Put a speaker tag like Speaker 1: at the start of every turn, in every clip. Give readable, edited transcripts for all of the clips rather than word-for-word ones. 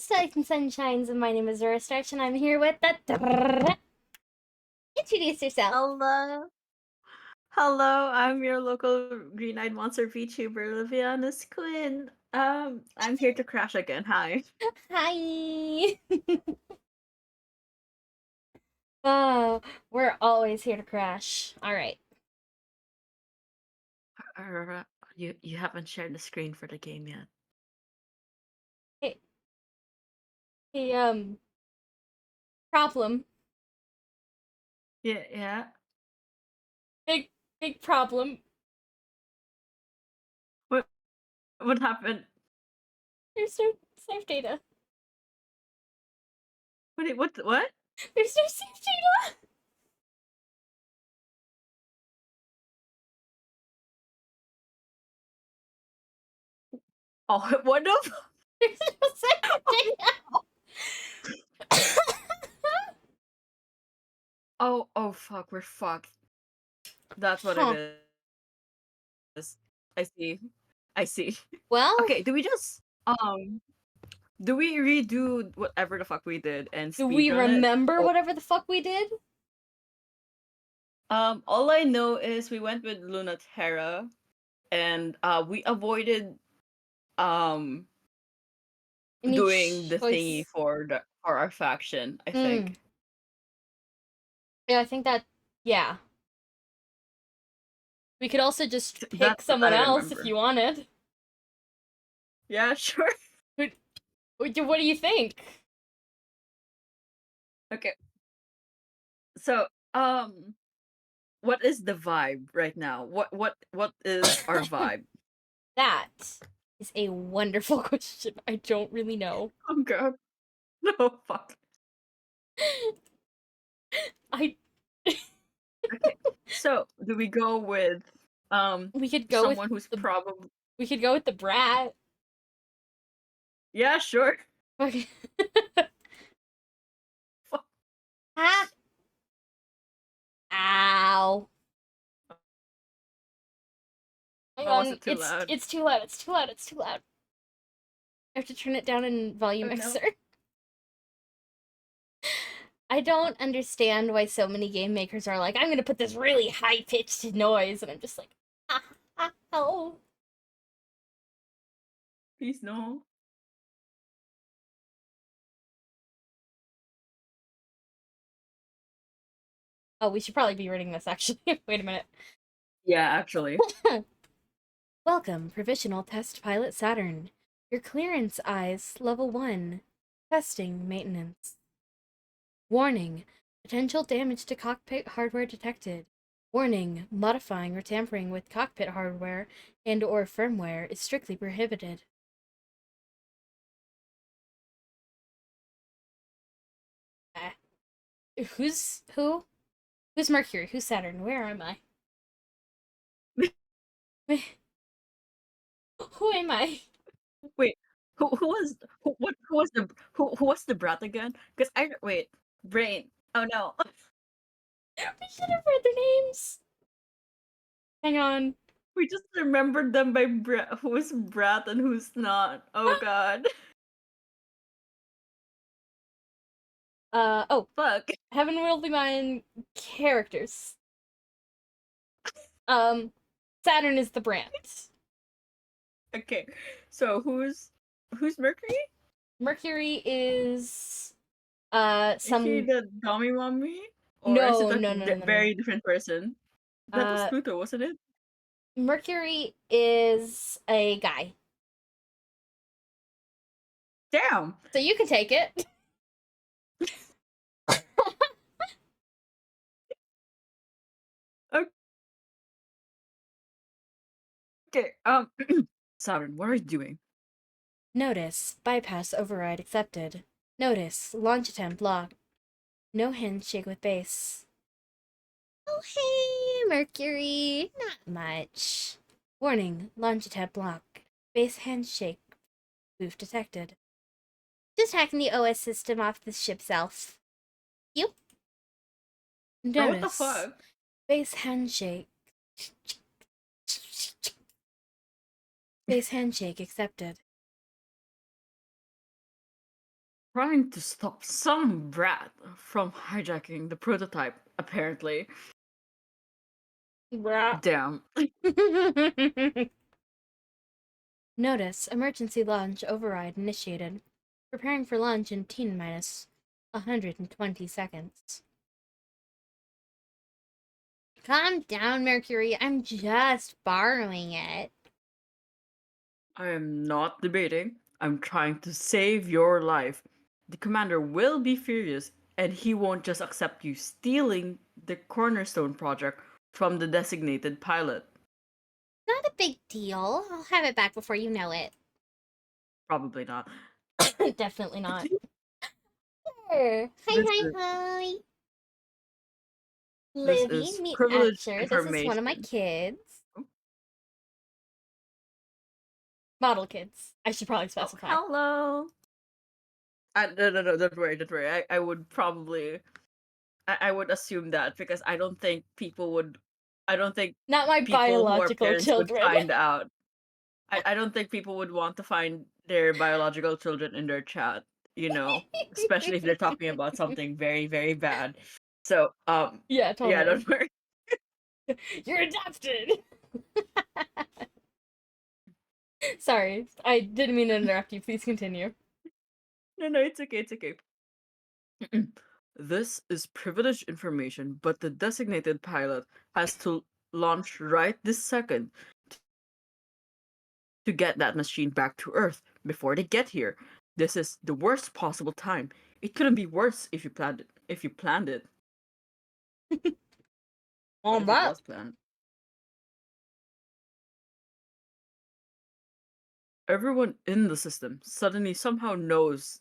Speaker 1: Stars and Sunshines, and my name is Zora Starch, and I'm here with the... Introduce yourself.
Speaker 2: Hello. Hello, I'm your local green-eyed monster VTuber, Liviana's Quinn. I'm here to crash again. Hi.
Speaker 1: Hi! Oh, we're always here to crash. Alright.
Speaker 2: You haven't shared the screen for the game yet.
Speaker 1: Hey, hey, problem.
Speaker 2: Yeah.
Speaker 1: Big problem.
Speaker 2: What what happened?
Speaker 1: There's no save data.
Speaker 2: What?
Speaker 1: There's no save data!
Speaker 2: Oh, what the?
Speaker 1: There's no save data!
Speaker 2: Oh fuck, we're fucked. That's what it
Speaker 1: Huh.
Speaker 2: is. I see. I see.
Speaker 1: Well,
Speaker 2: Okay, do we redo whatever the fuck we did and
Speaker 1: do we
Speaker 2: speedrun it?
Speaker 1: remember whatever the fuck we did?
Speaker 2: All I know is we went with Lunaterra, and we avoided um
Speaker 1: Any
Speaker 2: doing the thingy
Speaker 1: choice?
Speaker 2: for our faction. I
Speaker 1: Hmm.
Speaker 2: think
Speaker 1: Yeah, I think that... Yeah. We could also just pick
Speaker 2: that's what I
Speaker 1: someone else if
Speaker 2: remember.
Speaker 1: you wanted.
Speaker 2: Yeah, sure.
Speaker 1: What do you think?
Speaker 2: Okay. So, what is the vibe right now? What is our vibe?
Speaker 1: That is a wonderful question. I don't really know.
Speaker 2: Oh god. No fuck.
Speaker 1: I
Speaker 2: Okay. So, do we go with
Speaker 1: we could go with
Speaker 2: someone who's
Speaker 1: the
Speaker 2: probably
Speaker 1: brat.
Speaker 2: Yeah, sure.
Speaker 1: Okay.
Speaker 2: Fuck.
Speaker 1: Ah. Ow. Hang
Speaker 2: Oh, was
Speaker 1: on.
Speaker 2: it too loud?
Speaker 1: It's too loud. It's too loud. It's too loud. I have to turn it down in volume
Speaker 2: Oh no.
Speaker 1: mixer. I don't understand why so many game makers are like, I'm gonna put this really high pitched noise, and I'm just like, oh.
Speaker 2: Please no.
Speaker 1: Oh, we should probably be reading this actually. Wait a minute.
Speaker 2: Yeah, actually.
Speaker 1: Welcome, Provisional Test Pilot Saturn. Your clearance eyes, level 1. Testing maintenance. Warning, potential damage to cockpit hardware detected. Warning, modifying or tampering with cockpit hardware and or firmware is strictly prohibited. Who's who? Who's Mercury? Who's Saturn? Where am I? Who am I?
Speaker 2: Wait, who was the brat again? Because I wait, brain. Oh no,
Speaker 1: We should have read their names. Hang on.
Speaker 2: we just remembered them by brat. Who's brat and who's not? Oh god,
Speaker 1: Oh,
Speaker 2: fuck.
Speaker 1: Heaven Will Be Mine characters. Um, Saturn is the brand.
Speaker 2: Okay, so who's Mercury?
Speaker 1: Mercury is
Speaker 2: Is she
Speaker 1: some
Speaker 2: the dummy mommy, or is it
Speaker 1: no
Speaker 2: a
Speaker 1: no no no no no.
Speaker 2: very different person? That was
Speaker 1: Uh,
Speaker 2: Pluto, wasn't it?
Speaker 1: Mercury is a guy,
Speaker 2: Damn.
Speaker 1: so you can take it.
Speaker 2: Okay. Saturn, what are you doing?
Speaker 1: Notice bypass override accepted. Notice launch attempt locked. No handshake with base. Oh hey, Mercury, not much. Warning, launch attempt block. Base handshake spoof detected. Just hacking the OS system off the ship's elf. Yep.
Speaker 2: Bro, what the
Speaker 1: Notice.
Speaker 2: fuck?
Speaker 1: Base handshake. Base handshake accepted.
Speaker 2: Trying to stop some brat from hijacking the prototype, apparently.
Speaker 1: Bruh.
Speaker 2: Damn.
Speaker 1: Notice, emergency launch override initiated. Preparing for launch in T minus 120 seconds. Calm down, Mercury. I'm just borrowing it.
Speaker 2: I am not debating. I'm trying to save your life. The commander will be furious, and he won't just accept you stealing the Cornerstone project from the designated pilot.
Speaker 1: Not a big deal. I'll have it back before you know it.
Speaker 2: Probably not.
Speaker 1: Definitely not. Sure.
Speaker 2: This
Speaker 1: Hi,
Speaker 2: is
Speaker 1: hi.
Speaker 2: this
Speaker 1: Livy,
Speaker 2: is
Speaker 1: meet
Speaker 2: privileged
Speaker 1: Asher. This is one of my
Speaker 2: information.
Speaker 1: kids.
Speaker 2: Oh,
Speaker 1: Model kids. I should probably
Speaker 2: oh,
Speaker 1: specify.
Speaker 2: hello. No, don't worry, don't worry. I would probably I would assume that because I don't think
Speaker 1: Not my
Speaker 2: people who are
Speaker 1: biological
Speaker 2: parents would
Speaker 1: children.
Speaker 2: find out. I don't think people would want to find their biological children in their chat, especially if they're talking about something very, very bad. So,
Speaker 1: Yeah,
Speaker 2: yeah,
Speaker 1: totally.
Speaker 2: don't worry.
Speaker 1: You're adopted. Sorry, I didn't mean to interrupt you. Please continue.
Speaker 2: No, it's okay, it's okay. This is privileged information, but the designated pilot has to launch right this second to get that machine back to Earth before they get here. This is the worst possible time. It couldn't be worse if you planned it. If you planned it. What
Speaker 1: On
Speaker 2: if it
Speaker 1: that.
Speaker 2: was planned? Everyone in the system suddenly somehow knows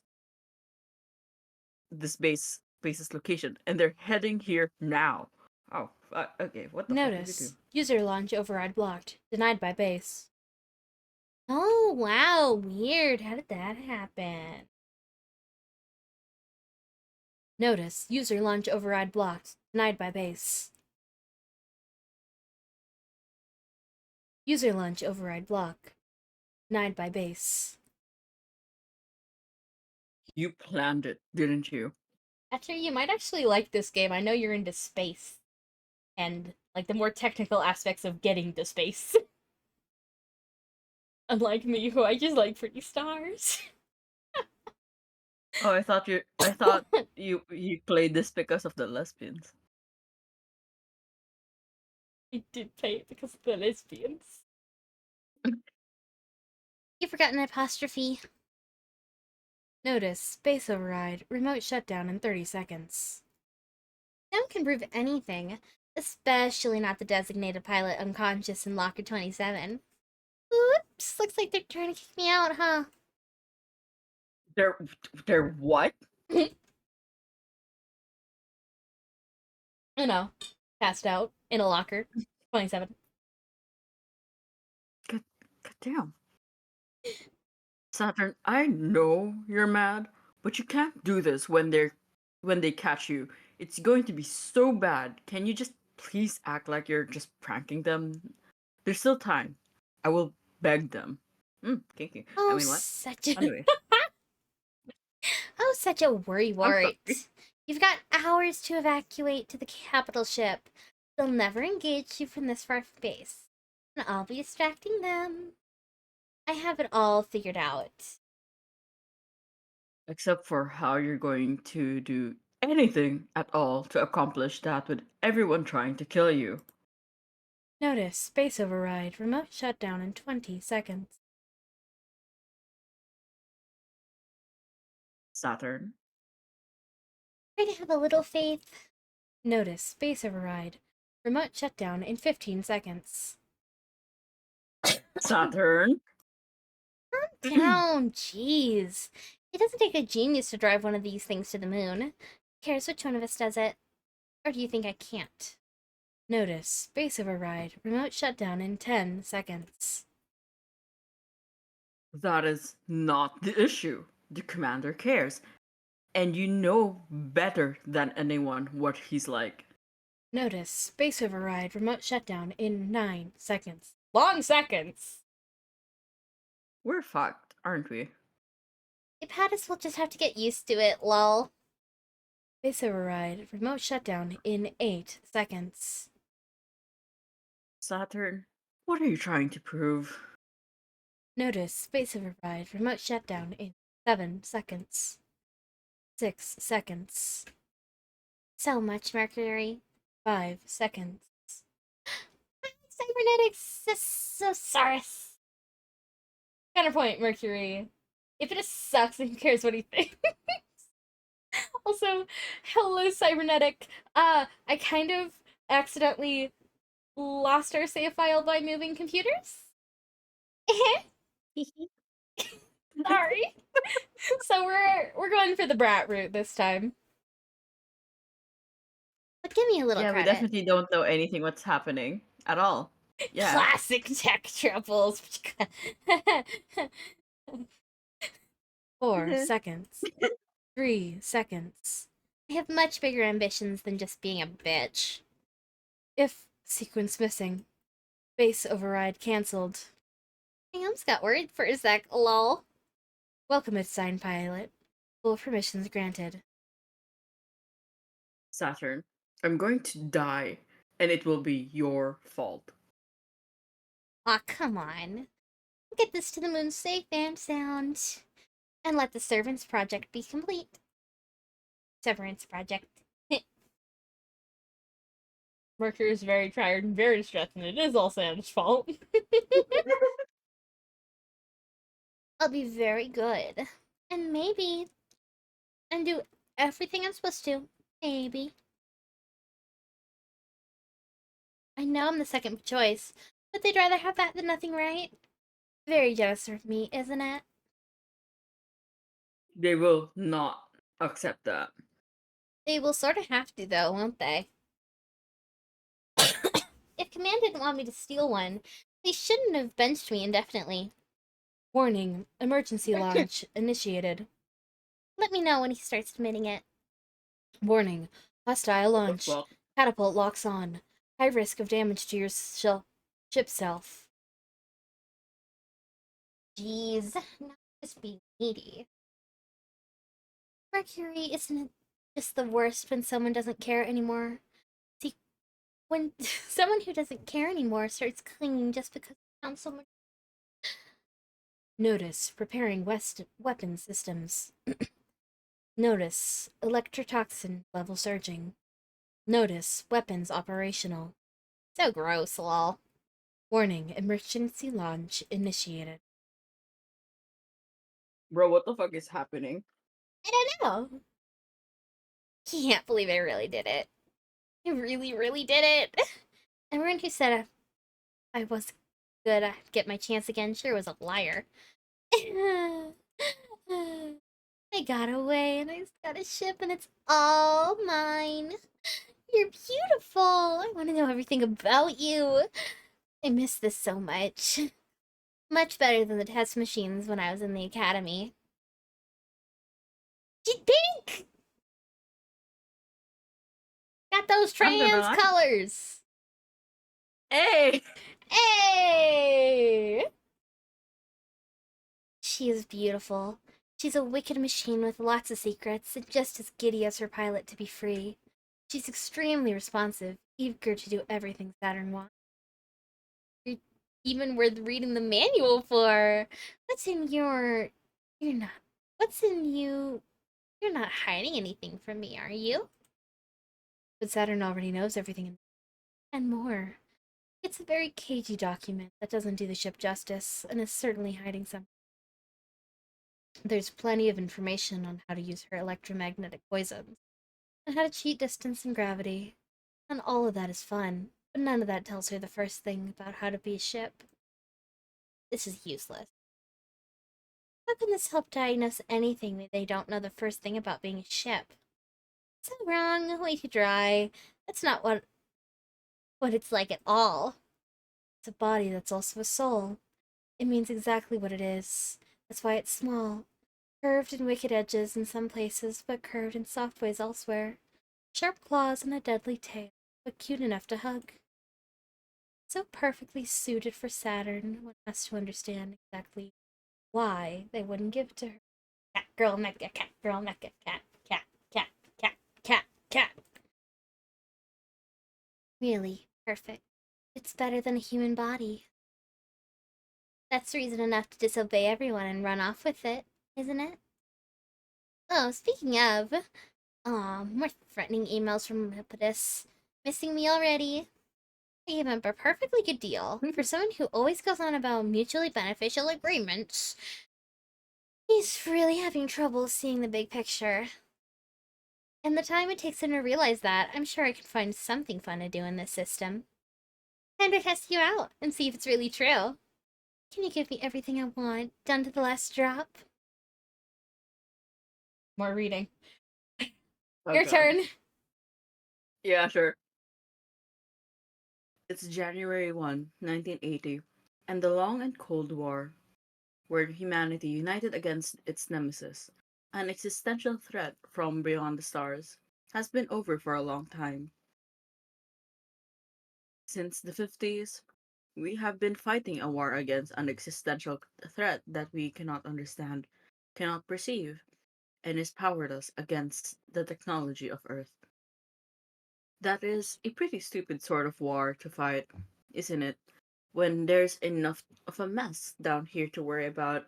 Speaker 2: this base's location, and they're heading here now. Oh, okay. What the fuck did you do?
Speaker 1: Notice. User launch override blocked. Denied by base. Oh, wow. Weird. How did that happen? Notice. User launch override blocked. Denied by base. User launch override block. Denied by base.
Speaker 2: You planned it, didn't you?
Speaker 1: Actually, you might actually like this game. I know you're into space and like the more technical aspects of getting to space. Unlike me, who I just like pretty stars.
Speaker 2: Oh, I thought you played this because of the lesbians.
Speaker 1: I did pay it because of the lesbians. You forgot an apostrophe. Notice, space override, remote shutdown in 30 seconds. No one can prove anything, especially not the designated pilot unconscious in Locker 27. Oops, looks like they're trying to kick me out, huh?
Speaker 2: They're they're what?
Speaker 1: You know, passed out in a locker. 27.
Speaker 2: God, God damn. Saturn, I know you're mad, but you can't do this when they catch you. It's going to be so bad. Can you just please act like you're just pranking them? There's still time. I will beg them. Kinky. I
Speaker 1: Oh,
Speaker 2: mean, what?
Speaker 1: such a
Speaker 2: Anyway,
Speaker 1: oh, such a worry
Speaker 2: I'm sorry.
Speaker 1: wart. You've got hours to evacuate to the capital ship. They'll never engage you from this far from base. And I'll be distracting them. I have it all figured out.
Speaker 2: Except for how you're going to do anything at all to accomplish that with everyone trying to kill you.
Speaker 1: Notice, space override, remote shutdown in 20 seconds.
Speaker 2: Saturn.
Speaker 1: Try to have a little faith. Notice, space override, remote shutdown in 15 seconds.
Speaker 2: Saturn.
Speaker 1: Down, jeez. It doesn't take a genius to drive one of these things to the moon. Who cares which one of us does it? Or do you think I can't? Notice, space override, remote shutdown in 10 seconds.
Speaker 2: That is not the issue. The commander cares. And you know better than anyone what he's like.
Speaker 1: Notice, space override, remote shutdown in 9 seconds. Long seconds!
Speaker 2: We're fucked, aren't we?
Speaker 1: Ipatis will just have to get used to it, lol. Base override. Remote shutdown in 8 seconds.
Speaker 2: Saturn, what are you trying to prove?
Speaker 1: Notice space override. Remote shutdown in 7 seconds. 6 seconds. So much, Mercury. 5 seconds. Cybernetics Saurus. Counterpoint, Mercury. If it just sucks, who cares what he thinks? Also, hello, Cybernetic. I kind of accidentally lost our save file by moving computers. Sorry. So we're going for the brat route this time. But give me a little
Speaker 2: Yeah, we
Speaker 1: credit.
Speaker 2: definitely don't know anything what's happening at all. Yeah.
Speaker 1: Classic tech troubles. 4 seconds. 3 seconds. I have much bigger ambitions than just being a bitch. If sequence missing. Base override cancelled. I almost got worried for a sec, lol. Welcome, assigned pilot. Full permissions granted.
Speaker 2: Saturn, I'm going to die, and it will be your fault.
Speaker 1: Aw, come on. Get this to the moon safe and sound. And let the Servants Project be complete. Severance Project. Mercury is very tired and very stressed, and it is all Sam's fault. I'll be very good. And maybe. And do everything I'm supposed to. Maybe. I know I'm the second choice, but they'd rather have that than nothing, right? Very generous of me, isn't it?
Speaker 2: They will not accept that.
Speaker 1: They will sort of have to, though, won't they? If Command didn't want me to steal one, they shouldn't have benched me indefinitely. Warning, emergency launch initiated. Let me know when he starts admitting it. Warning, hostile launch.
Speaker 2: Well,
Speaker 1: Catapult locks on. High risk of damage to your ship self. Jeez, not just being needy. Mercury, isn't it just the worst when someone doesn't care anymore? See, when someone who doesn't care anymore starts clinging just because they found so much. Notice, preparing weapon systems. Notice, electrotoxin level surging. Notice, weapons operational. So gross, lol. Warning, emergency launch initiated.
Speaker 2: bro, what the fuck is happening?
Speaker 1: I don't know. Can't believe I really did it. I really, really did it. Everyone who said I was good, I'd get my chance again, sure was a liar. I got away and I got a ship and it's all mine. You're beautiful. I want to know everything about you. I miss this so much. Much better than the test machines when I was in the academy. She's pink! Got those
Speaker 2: I'm gonna
Speaker 1: trans
Speaker 2: lie.
Speaker 1: colors!
Speaker 2: Hey!
Speaker 1: Hey! She is beautiful. She's a wicked machine with lots of secrets, and just as giddy as her pilot to be free. She's extremely responsive, eager to do everything Saturn wants. You're even worth reading the manual for. What's in your... You're not... What's in you... You're not hiding anything from me, are you? But Saturn already knows everything and more. It's a very cagey document that doesn't do the ship justice, and is certainly hiding something. There's plenty of information on how to use her electromagnetic poisons, and how to cheat distance and gravity, and all of that is fun, but none of that tells her the first thing about how to be a ship. This is useless. How can this help diagnose anything when they don't know the first thing about being a ship? So wrong, way too dry. That's not what it's like at all. It's a body that's also a soul. It means exactly what it is. That's why it's small. Curved and wicked edges in some places, but curved in soft ways elsewhere. Sharp claws and a deadly tail, but cute enough to hug. So perfectly suited for Saturn, one has to understand exactly why they wouldn't give it to her. Cat, girl, mecha, cat, girl, mecha, cat, cat, cat, cat, cat, cat. Really, perfect. It's better than a human body. That's reason enough to disobey everyone and run off with it, isn't it? Oh, speaking of, more threatening emails from Hippolytus. Missing me already? I gave him a perfectly good deal. For someone who always goes on about mutually beneficial agreements, he's really having trouble seeing the big picture. And the time it takes him to realize that, I'm sure I can find something fun to do in this system. Time to test you out and see if it's really true. Can you give me everything I want, down to the last drop? More reading.
Speaker 2: Oh
Speaker 1: Your
Speaker 2: god.
Speaker 1: turn.
Speaker 2: Yeah, sure. It's January 1, 1980, and the long and cold war, where humanity united against its nemesis, an existential threat from beyond the stars, has been over for a long time. Since the 50s, we have been fighting a war against an existential threat that we cannot understand, cannot perceive, and is powerless against the technology of Earth. That is a pretty stupid sort of war to fight, isn't it? When there's enough of a mess down here to worry about,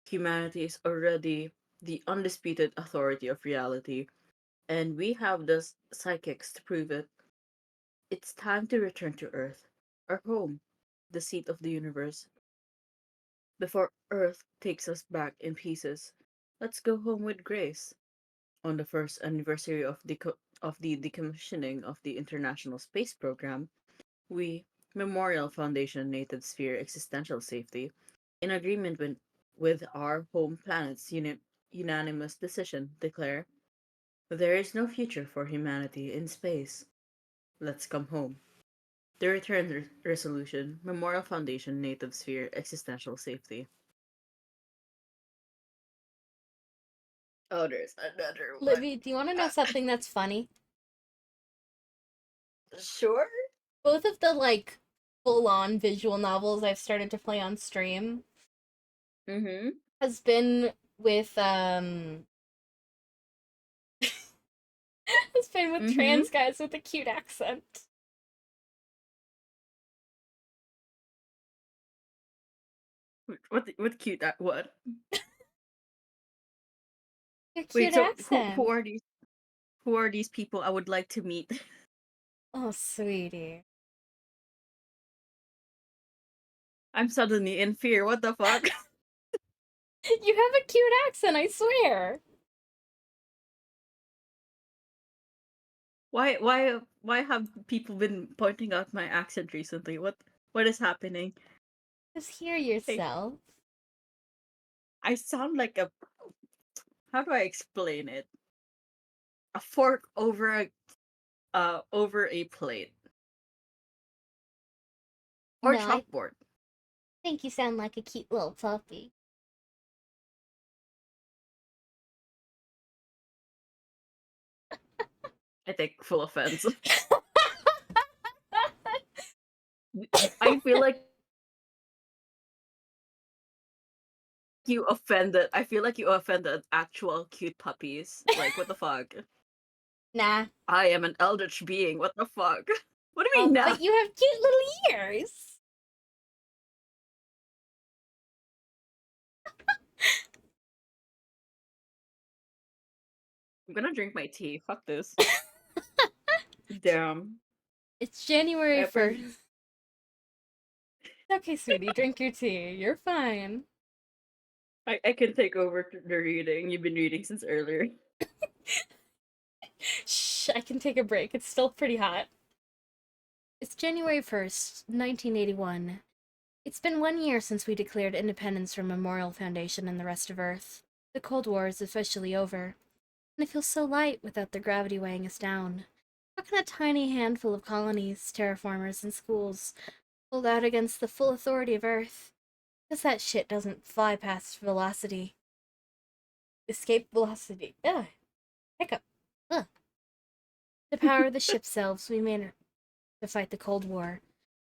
Speaker 2: humanity is already the undisputed authority of reality, and we have the psychics to prove it. It's time to return to Earth, our home, the seat of the universe. Before Earth takes us back in pieces, let's go home with grace. On the first anniversary of the decommissioning of the International Space Program, we, Memorial Foundation Native Sphere Existential Safety, in agreement with our home planet's unanimous decision, declare there is no future for humanity in space. Let's come home. The Return Resolution, Memorial Foundation Native Sphere Existential Safety. Oh, there's another one.
Speaker 1: Libby, do you want to know something that's funny?
Speaker 2: Sure?
Speaker 1: Both of the, like, full-on visual novels I've started to play on stream
Speaker 2: Mm-hmm.
Speaker 1: has been with, has been with
Speaker 2: Mm-hmm.
Speaker 1: trans guys with a cute accent.
Speaker 2: What cute that what?
Speaker 1: A
Speaker 2: Wait,
Speaker 1: cute
Speaker 2: so who
Speaker 1: accent.
Speaker 2: are these people I would like to meet?
Speaker 1: Oh, sweetie.
Speaker 2: I'm suddenly in fear. What the fuck?
Speaker 1: You have a cute accent, I swear.
Speaker 2: Why have people been pointing out my accent recently? What is happening?
Speaker 1: Just hear
Speaker 2: Hey,
Speaker 1: yourself.
Speaker 2: I sound like a how do I explain it? A fork over a plate or
Speaker 1: No, I
Speaker 2: chalkboard.
Speaker 1: think you sound like a cute little puppy.
Speaker 2: I take full offense. I feel like I feel like you offended actual cute puppies. Like what the fuck?
Speaker 1: Nah.
Speaker 2: I am an eldritch being. What the fuck? What do you mean now?
Speaker 1: But you have cute little ears.
Speaker 2: I'm gonna drink my tea. Fuck this. Damn.
Speaker 1: It's January
Speaker 2: Ever
Speaker 1: 1st. Okay, sweetie, drink your tea. You're fine.
Speaker 2: I can take over the reading. You've been reading since earlier.
Speaker 1: Shh, I can take a break. It's still pretty hot. It's January 1st, 1981. It's been 1 year since we declared independence from Memorial Foundation and the rest of Earth. The Cold War is officially over, and I feel so light without the gravity weighing us down. How can a tiny handful of colonies, terraformers, and schools hold out against the full authority of Earth? Because that shit doesn't fly past velocity. Escape velocity. Ugh. Hiccup. Ugh. To power the ship selves, we made to fight the Cold War.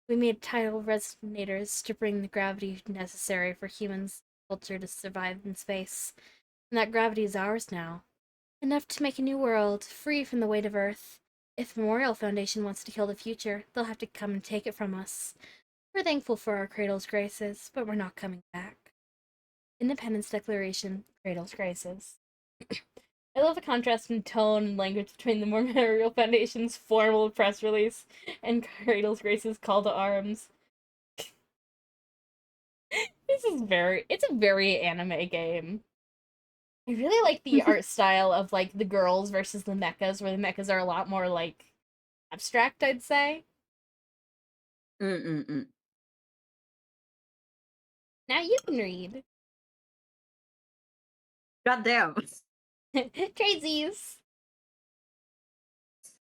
Speaker 1: We made tidal resonators to bring the gravity necessary for humans' culture to survive in space. And that gravity is ours now. Enough to make a new world, free from the weight of Earth. If Memorial Foundation wants to kill the future, they'll have to come and take it from us. We're thankful for our Cradle's graces, but we're not coming back. Independence Declaration, Cradle's graces. I love the contrast in tone and language between the Memorial Foundation's formal press release and Cradle's Grace's call to arms. It's a very anime game. I really like the art style of like the girls versus the mechas, where the mechas are a lot more like abstract, I'd say.
Speaker 2: Mm-mm-mm.
Speaker 1: Now you can read.
Speaker 2: Goddamn.
Speaker 1: Crazies.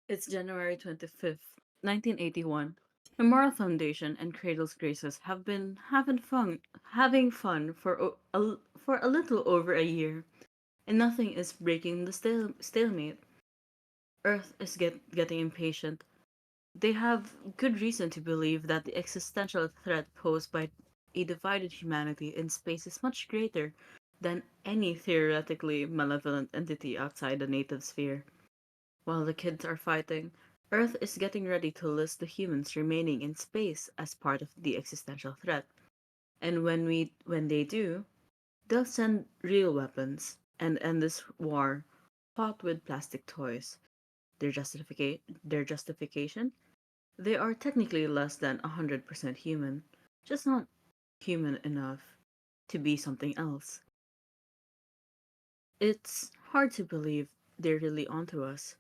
Speaker 2: It's January 25th, 1981. Memorial Foundation and Cradle's Graces have been having fun for a little over a year, and nothing is breaking the stalemate. Earth is getting impatient. They have good reason to believe that the existential threat posed by a divided humanity in space is much greater than any theoretically malevolent entity outside the native sphere. While the kids are fighting, Earth is getting ready to list the humans remaining in space as part of the existential threat. And when they do, they'll send real weapons and end this war fought with plastic toys. Their justification? They are technically less than 100% human, just not human enough to be something else. It's hard to believe they're really onto us.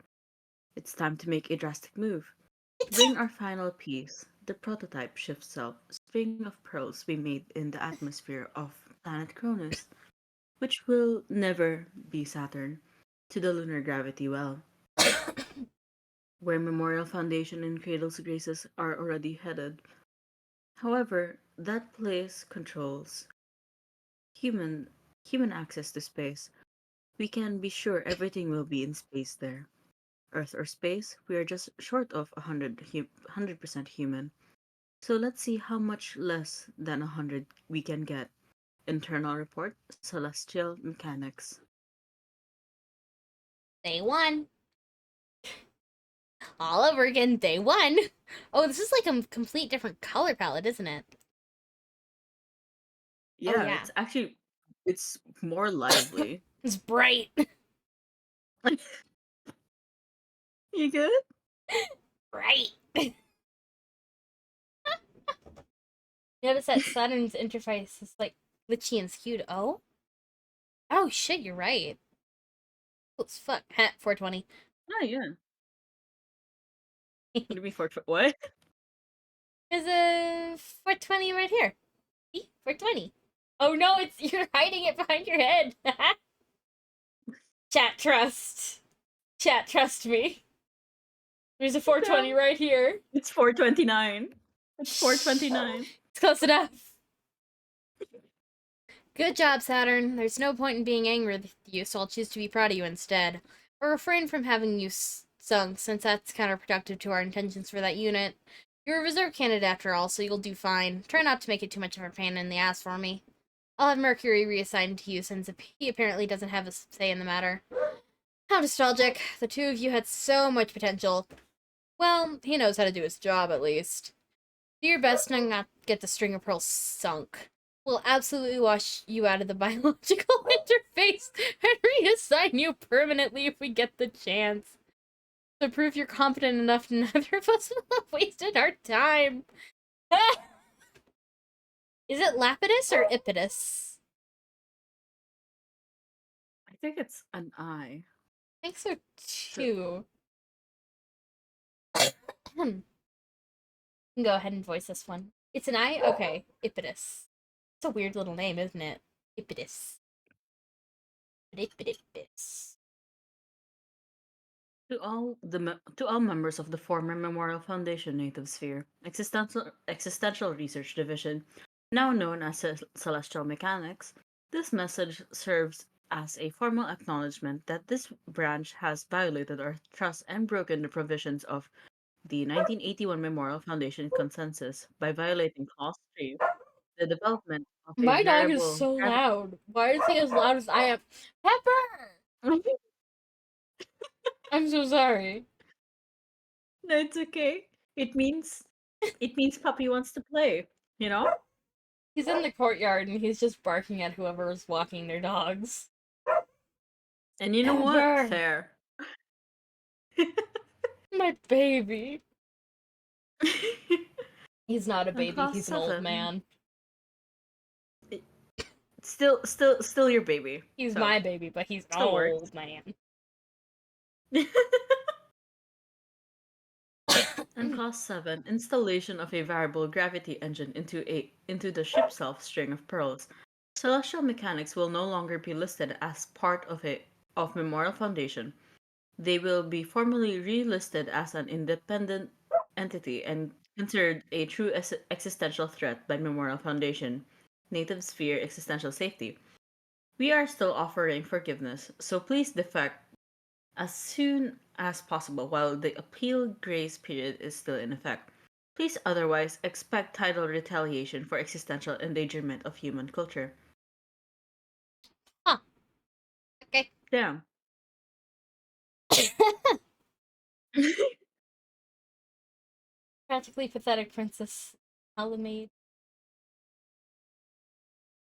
Speaker 2: It's time to make a drastic move. To bring our final piece, the prototype shift self string of pearls we made in the atmosphere of planet Cronus, which will never be Saturn, to the lunar gravity well, where Memorial Foundation and Cradle's Graces are already headed. However, that place controls human human access to space. We can be sure everything will be in space there. Earth or space, we are just short of 100% human. So let's see how much less than 100 we can get. Internal report, celestial mechanics.
Speaker 1: Day one. All over again, day one. Oh, this is like a complete different color palette, isn't it? Oh
Speaker 2: Yeah,
Speaker 1: yeah.
Speaker 2: it's more lively.
Speaker 1: It's bright.
Speaker 2: You good?
Speaker 1: Bright. Notice that Saturn's interface is like glitchy and skewed. Oh? Oh shit, you're right. Cool as fuck. 420.
Speaker 2: Oh yeah. What do you mean for what?
Speaker 1: There's a 420 right here. See? 420. Oh no, it's you're hiding it behind your head. Chat trust. Chat trust me. There's a 420
Speaker 2: No,
Speaker 1: right here.
Speaker 2: it's 429. It's
Speaker 1: Shh.
Speaker 2: 429.
Speaker 1: It's close enough. Good job, Saturn. There's no point in being angry with you, so I'll choose to be proud of you instead. Or refrain from having you sunk, since that's counterproductive to our intentions for that unit. You're a reserve candidate after all, so you'll do fine. Try not to make it too much of a pain in the ass for me. I'll have Mercury reassigned to you, since he apparently doesn't have a say in the matter. How nostalgic. The two of you had so much potential. Well, he knows how to do his job, at least. Do your best to not get the string of pearls sunk. We'll absolutely wash you out of the biological interface and reassign you permanently if we get the chance. To prove you're competent enough, neither of us will have wasted our time. Is it Lapidus or Ipidus?
Speaker 2: I think it's an I.
Speaker 1: I think so
Speaker 2: So
Speaker 1: too. Hmm. Go ahead and voice this one. It's an I? Okay. Ipidus. It's a weird little name, isn't it? Ipidus. Ipidus.
Speaker 2: to all members of the former Memorial Foundation Native Sphere Existential Research Division, now known as Celestial Mechanics, this message serves as a formal acknowledgement that this branch has violated our trust and broken the provisions of the 1981 Memorial Foundation Consensus by violating Clause 3, the development of a
Speaker 1: My dog is
Speaker 2: variable
Speaker 1: so
Speaker 2: gravity.
Speaker 1: loud. Why is he as loud as I am? Pepper! I'm so sorry.
Speaker 2: No, it's okay. It means puppy wants to play, you know?
Speaker 1: He's in the courtyard and he's just barking at whoever is walking their dogs.
Speaker 2: And you know what?
Speaker 1: Pepper!
Speaker 2: Fair.
Speaker 1: My baby. He's not a
Speaker 2: And
Speaker 1: baby,
Speaker 2: class
Speaker 1: he's an old
Speaker 2: 7.
Speaker 1: man.
Speaker 2: Still your baby.
Speaker 1: He's
Speaker 2: So
Speaker 1: my baby, but he's an
Speaker 2: still works.
Speaker 1: old man.
Speaker 2: And class 7, installation of a variable gravity engine into the ship self string of pearls. Celestial mechanics will no longer be listed as part of Memorial Foundation. They will be formally relisted as an independent entity and considered a true existential threat by Memorial Foundation, Native Sphere Existential Safety. We are still offering forgiveness, so please defect as soon as possible while the appeal grace period is still in effect. Please otherwise expect tidal retaliation for existential endangerment of human culture.
Speaker 1: Huh. Okay.
Speaker 2: Damn.
Speaker 1: Practically pathetic princess. Alamade.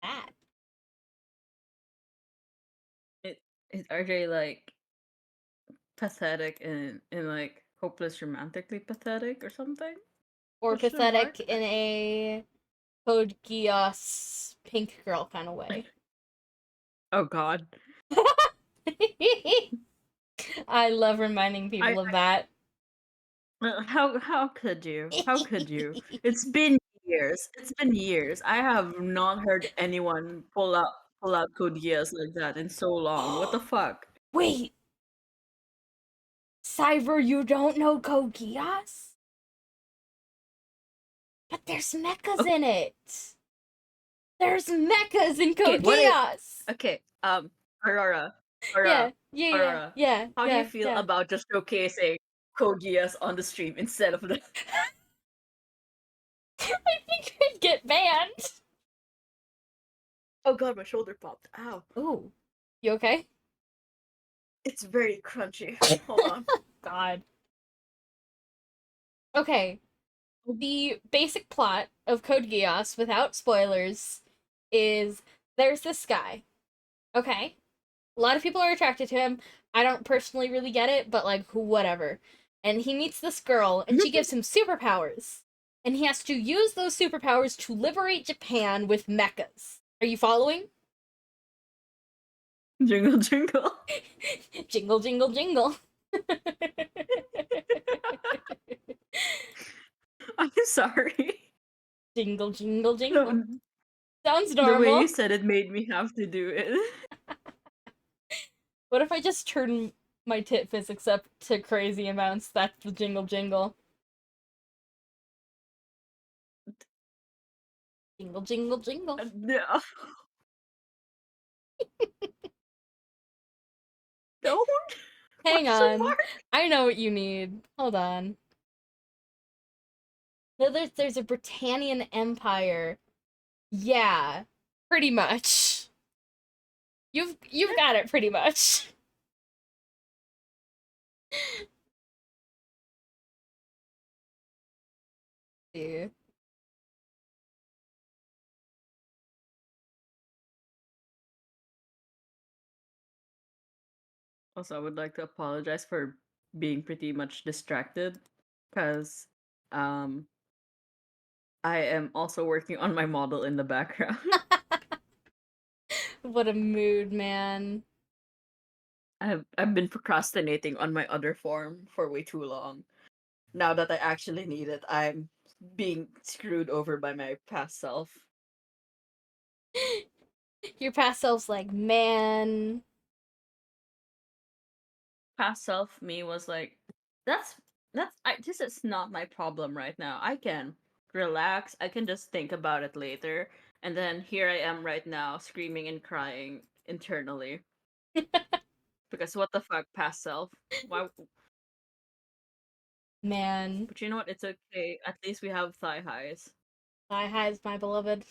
Speaker 1: That.
Speaker 2: it, are they like pathetic and like hopeless romantically pathetic or something?
Speaker 1: Or
Speaker 2: Question
Speaker 1: pathetic
Speaker 2: mark?
Speaker 1: in a Code Geass pink girl kind of way.
Speaker 2: Oh god.
Speaker 1: I love reminding
Speaker 2: I
Speaker 1: people of that.
Speaker 2: how could you? How could you? It's been years. It's been years. I have not heard anyone pull out Code Geass like that in so long. What the fuck?
Speaker 1: Wait, Cyber, you don't know Code Geass? But there's mechas
Speaker 2: Okay,
Speaker 1: in it. There's mechas in
Speaker 2: okay,
Speaker 1: Code
Speaker 2: what is
Speaker 1: Geass.
Speaker 2: okay, Aurora.
Speaker 1: Yeah,
Speaker 2: Aurora.
Speaker 1: yeah, yeah,
Speaker 2: Aurora.
Speaker 1: yeah,
Speaker 2: How do you
Speaker 1: yeah,
Speaker 2: feel
Speaker 1: yeah.
Speaker 2: about just showcasing Code Geass on the stream instead of the
Speaker 1: I think I'd get banned.
Speaker 2: Oh god, my shoulder popped. Ow.
Speaker 1: Ooh, you okay?
Speaker 2: It's very crunchy. Hold on.
Speaker 1: God. Okay, the basic plot of Code Geass, without spoilers, is there's this guy. Okay, a lot of people are attracted to him. I don't personally really get it, but like, whatever. And he meets this girl, and she gives him superpowers. And he has to use those superpowers to liberate Japan with mechas. Are you following?
Speaker 2: Jingle jingle.
Speaker 1: Jingle, jingle, jingle.
Speaker 2: I'm sorry.
Speaker 1: Jingle, jingle, jingle.
Speaker 2: The,
Speaker 1: Sounds
Speaker 2: the way you
Speaker 1: normal.
Speaker 2: said it made me have to do it.
Speaker 1: What if I just turn my tit physics up to crazy amounts? That's the jingle, jingle. Jingle, jingle, jingle.
Speaker 2: No. Don't?
Speaker 1: Hang
Speaker 2: Question
Speaker 1: on.
Speaker 2: mark?
Speaker 1: I know what you need. Hold on. No, there's a Britannian Empire. Yeah, pretty much. You've got it pretty much. Dude.
Speaker 2: Also, I would like to apologize for being pretty much distracted because um I am also working on my model in the background.
Speaker 1: What a mood, man.
Speaker 2: I've been procrastinating on my other form for way too long. Now that I actually need it, I'm being screwed over by my past self.
Speaker 1: Your past self's like, man.
Speaker 2: Past self me was like, that's this is not my problem right now. I can relax. I can just think about it later. And then here I am right now, screaming and crying internally because what the fuck, past self? Why?
Speaker 1: Man.
Speaker 2: But you know what? It's okay. At least we have thigh highs.
Speaker 1: Hi, highs, my beloved.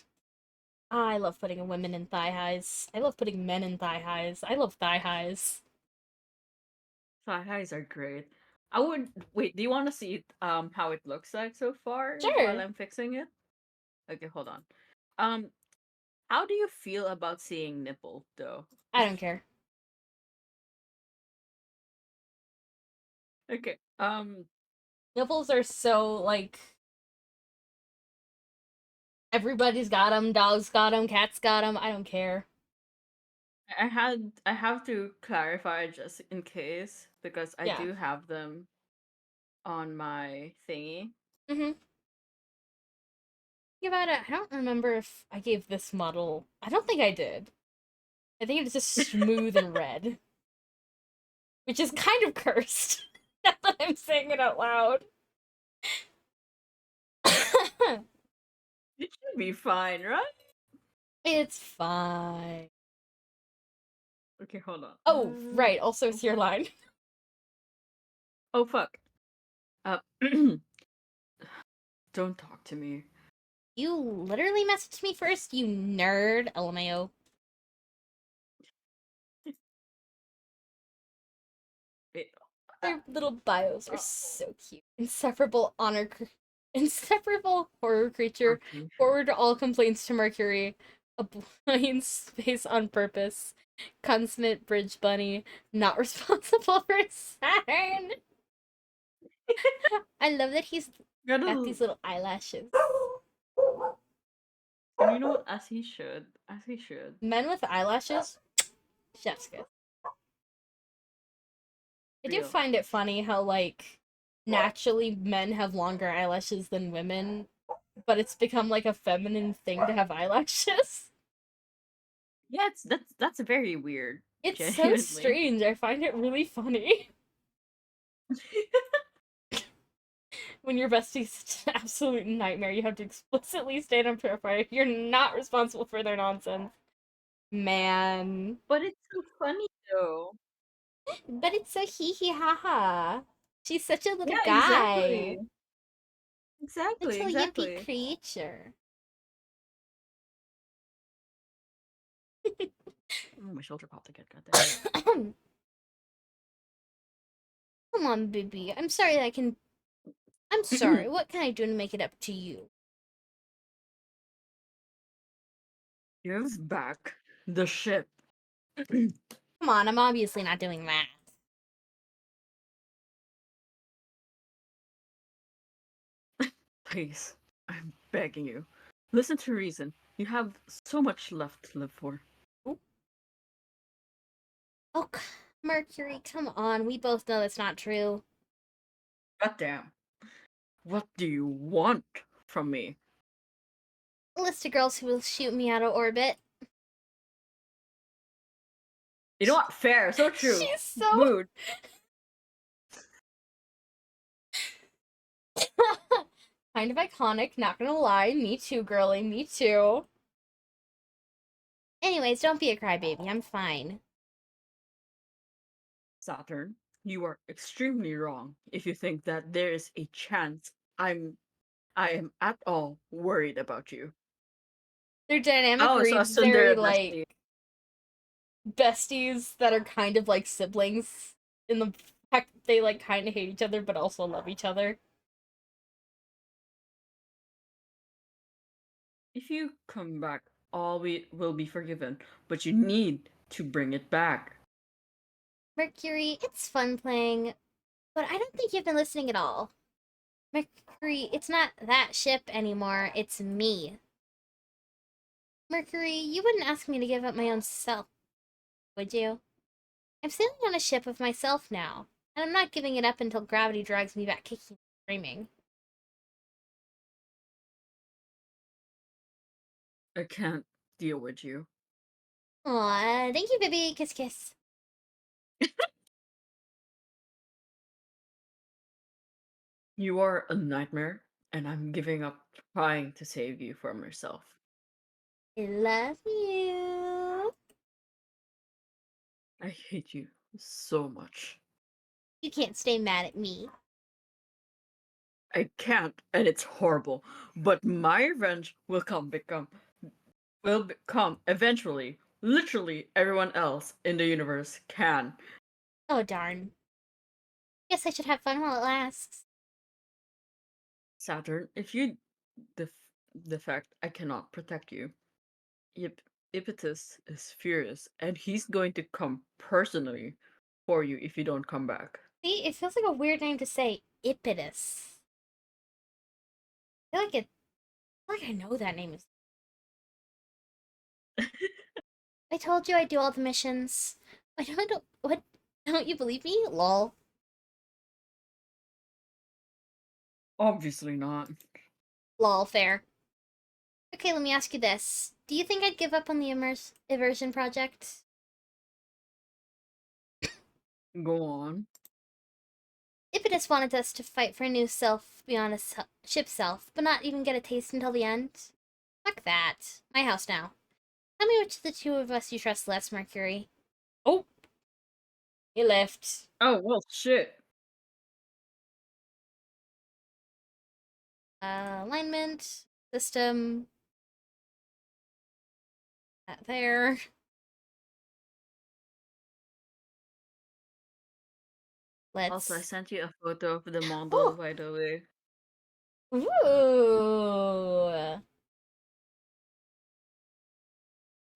Speaker 1: I love putting women in thigh highs. I love putting men in thigh highs. I love thigh highs.
Speaker 2: Thigh highs are great. I would wait. Do you want to see how it looks like so far while
Speaker 1: Sure.
Speaker 2: I'm fixing it? Okay, hold on. Um, how do you feel about seeing nipple though?
Speaker 1: I don't care.
Speaker 2: Okay.
Speaker 1: Nipples are so, like, everybody's got them. Dogs got them. Cats got them. I don't care.
Speaker 2: I have to clarify just in case because I
Speaker 1: Yeah.
Speaker 2: do have them on my thingy.
Speaker 1: Mm-hmm. Think about it. I don't remember if I gave this model. I don't think I did. I think it's just smooth and red, which is kind of cursed. Now that I'm saying it out loud.
Speaker 2: It should be fine, right?
Speaker 1: It's fine.
Speaker 2: Okay, hold on.
Speaker 1: Oh, right. Also,
Speaker 2: Oh
Speaker 1: it's your
Speaker 2: fuck.
Speaker 1: line.
Speaker 2: Oh fuck. Uh, don't talk to me.
Speaker 1: You literally messaged me first, you nerd. LMAO.
Speaker 2: Wait, uh,
Speaker 1: Their little bios are
Speaker 2: uh,
Speaker 1: so cute. Inseparable horror creature.
Speaker 2: okay, sure.
Speaker 1: Forward all complaints to Mercury. A blind space on purpose. Consummate bridge bunny. Not responsible for Saturn. I love that he's got
Speaker 2: Gotta,
Speaker 1: these little eyelashes.
Speaker 2: and you know what? As he should. As he should.
Speaker 1: Men with eyelashes, chef's kiss. I do
Speaker 2: Real.
Speaker 1: find it funny how, like, naturally men have longer eyelashes than women, but it's become like a feminine thing to have eyelashes.
Speaker 2: Yeah, that's very weird.
Speaker 1: It's so
Speaker 2: Genuinely.
Speaker 1: strange. I find it really funny when your bestie's such an absolute nightmare. You have to explicitly state on profile you're not responsible for their nonsense. Man.
Speaker 2: But it's so funny though.
Speaker 1: But it's so hee hee ha ha. She's such a little
Speaker 2: Yeah, exactly.
Speaker 1: guy.
Speaker 2: Exactly,
Speaker 1: Little yippy
Speaker 2: exactly.
Speaker 1: creature.
Speaker 2: Oh, my shoulder popped again, goddamn.
Speaker 1: Come on, baby. I'm sorry that I can. I'm sorry. What can I do to make it up to you?
Speaker 2: Give back the ship.
Speaker 1: Come on, I'm obviously not doing that.
Speaker 2: Please, I'm begging you. Listen to reason. You have so much left to live for.
Speaker 1: Ooh. Oh, Mercury, come on. We both know that's not true.
Speaker 2: Goddamn. What do you want from me?
Speaker 1: A list of girls who will shoot me out of orbit.
Speaker 2: You know what? Fair, so true.
Speaker 1: She's so
Speaker 2: Mood.
Speaker 1: kind of iconic, not gonna lie. Me too, girly, me too. Anyways, don't be a crybaby. I'm fine.
Speaker 2: Saturn, you are extremely wrong if you think that there is a chance I am at all worried about you.
Speaker 1: Their dynamic
Speaker 2: Oh, so a
Speaker 1: reads very
Speaker 2: Sundara
Speaker 1: like
Speaker 2: bestie.
Speaker 1: besties that are kind of like siblings in the fact that they like kind of hate each other but also love each other.
Speaker 2: If you come back, all we will be forgiven, but you need to bring it back.
Speaker 1: Mercury, it's fun playing, but I don't think you've been listening at all. Mercury, it's not that ship anymore, it's me. Mercury, you wouldn't ask me to give up my own self, would you? I'm sailing on a ship of myself now, and I'm not giving it up until gravity drags me back kicking and screaming.
Speaker 2: I can't deal with you.
Speaker 1: Aw, thank you, baby. Kiss, kiss.
Speaker 2: You are a nightmare, and I'm giving up trying to save you from yourself.
Speaker 1: I love you.
Speaker 2: I hate you so much.
Speaker 1: You can't stay mad at me.
Speaker 2: I can't, and it's horrible. But my revenge will come become will become eventually. Literally everyone else in the universe can.
Speaker 1: Oh, darn. Guess I should have fun while it lasts.
Speaker 2: Saturn, if you the fact I cannot protect you. Yep, Ippitus is furious, and he's going to come personally for you if you don't come back.
Speaker 1: See, it feels like a weird name to say. Ippitus. I feel like I know that name is. I told you I'd do all the missions. I don't. What? Don't you believe me? Lol.
Speaker 2: Obviously not.
Speaker 1: Lol. Fair. Okay, let me ask you this. Do you think I'd give up on the immersion project?
Speaker 2: Go on.
Speaker 1: Ippitus wanted us to fight for a new self beyond a ship self, but not even get a taste until the end. Fuck that. My house now. Tell me which of the two of us you trust less, Mercury. Oh, he left.
Speaker 2: Oh, well, shit.
Speaker 1: Alignment, system, that there.
Speaker 2: Also, I
Speaker 1: Let's.
Speaker 2: sent you a photo of the model,
Speaker 1: Oh,
Speaker 2: by the way.
Speaker 1: ooh,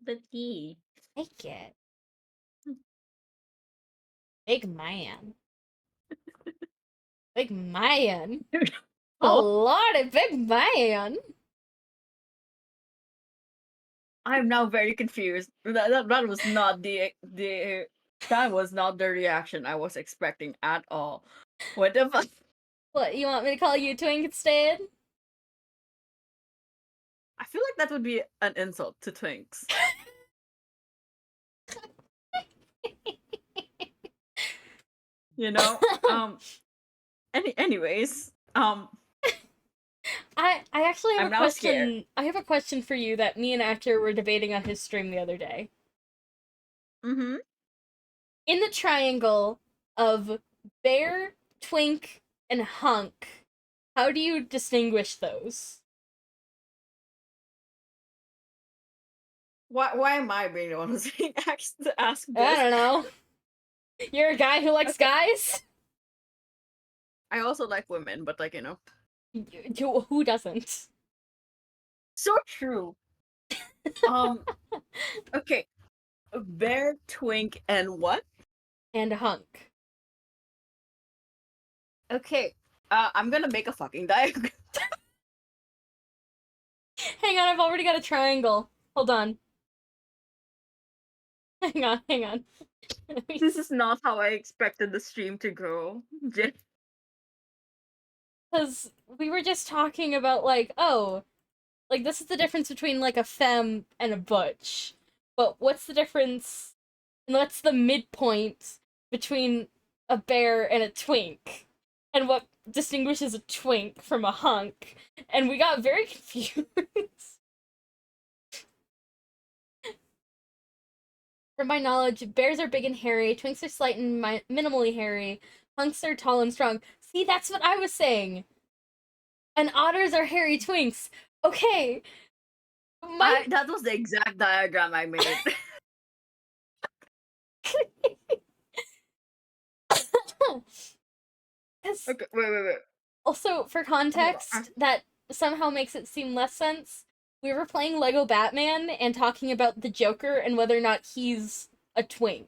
Speaker 2: The key.
Speaker 1: take it, big man, big man. Oh
Speaker 2: Oh,
Speaker 1: lordy, big man.
Speaker 2: I'm now very confused. That was not that was not the reaction I was expecting at all. What the fuck?
Speaker 1: What, you want me to call you Twink instead?
Speaker 2: I feel like that would be an insult to twinks. You know? Anyways,
Speaker 1: I actually have
Speaker 2: I'm
Speaker 1: a
Speaker 2: now scared.
Speaker 1: question. I have a question for you that me and Actor were debating on his stream the other day.
Speaker 2: Mm-hmm.
Speaker 1: In the triangle of bear, twink, and hunk, how do you distinguish those?
Speaker 2: Why am I being the one who's being asked to ask
Speaker 1: I
Speaker 2: this?
Speaker 1: don't know. You're a guy who likes
Speaker 2: Okay.
Speaker 1: guys?
Speaker 2: I also like women, but like, you know.
Speaker 1: Who doesn't?
Speaker 2: So true. Um, okay. Bear, twink, and what?
Speaker 1: And a hunk.
Speaker 2: Okay. I'm gonna make a fucking diagram.
Speaker 1: Hang on, I've already got a triangle. Hold on. Hang on, hang on.
Speaker 2: This is not how I expected the stream to go.
Speaker 1: Because we were just talking about, like, oh, like, this is the difference between, like, a femme and a butch. But what's the difference, and what's the midpoint between a bear and a twink? And what distinguishes a twink from a hunk? And we got very confused. From my knowledge, bears are big and hairy, twinks are slight and minimally hairy, hunks are tall and strong. See, that's what I was saying. And otters are hairy twinks. Okay, my
Speaker 2: That was the exact diagram I made. Okay, wait.
Speaker 1: also, for
Speaker 2: Hold on.
Speaker 1: context, that somehow makes it seem less sense. We were playing Lego Batman and talking about the Joker and whether or not he's a twink.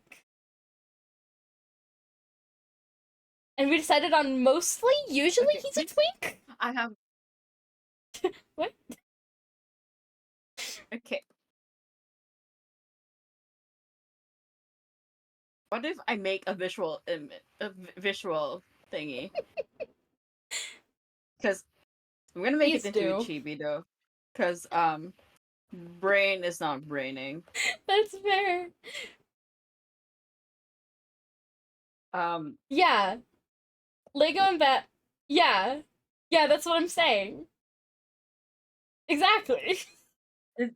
Speaker 1: And we decided on mostly, usually
Speaker 2: Okay.
Speaker 1: he's a twink?
Speaker 2: I have
Speaker 1: What?
Speaker 2: okay. What if I make a visual thingy? Because I'm gonna make
Speaker 1: Please
Speaker 2: it into a
Speaker 1: do.
Speaker 2: chibi though. Because brain is not braining.
Speaker 1: That's fair.
Speaker 2: Um,
Speaker 1: Yeah. Lego and Bat. Yeah. Yeah, that's what I'm saying. Exactly.
Speaker 2: it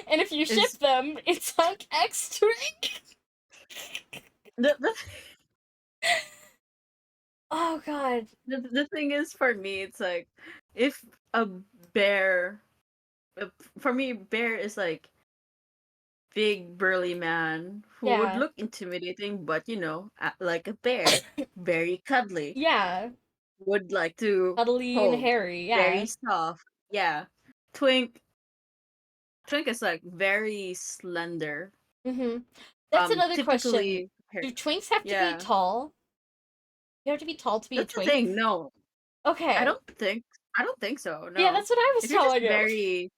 Speaker 1: And if you ship
Speaker 2: is
Speaker 1: them, it's Hunk X Twink.
Speaker 2: the
Speaker 1: Oh god.
Speaker 2: the thing is for me, it's like if a bear, for me, bear is like big burly man who would
Speaker 1: Yeah.
Speaker 2: look intimidating, but act like a bear, very cuddly,
Speaker 1: Yeah.
Speaker 2: would like to
Speaker 1: Cuddly and
Speaker 2: hold,
Speaker 1: hairy,
Speaker 2: very
Speaker 1: yeah.
Speaker 2: soft. Yeah. Twink Twink is like very slender.
Speaker 1: Mm-hmm. That's another question.
Speaker 2: Typically hair.
Speaker 1: Do twinks have to be
Speaker 2: Yeah.
Speaker 1: tall? You have to be tall to be a
Speaker 2: That's the
Speaker 1: twink?
Speaker 2: thing. No. I
Speaker 1: Okay.
Speaker 2: don't think I don't think so.
Speaker 1: Yeah,
Speaker 2: No.
Speaker 1: that's what I was
Speaker 2: If you're just
Speaker 1: telling him.
Speaker 2: very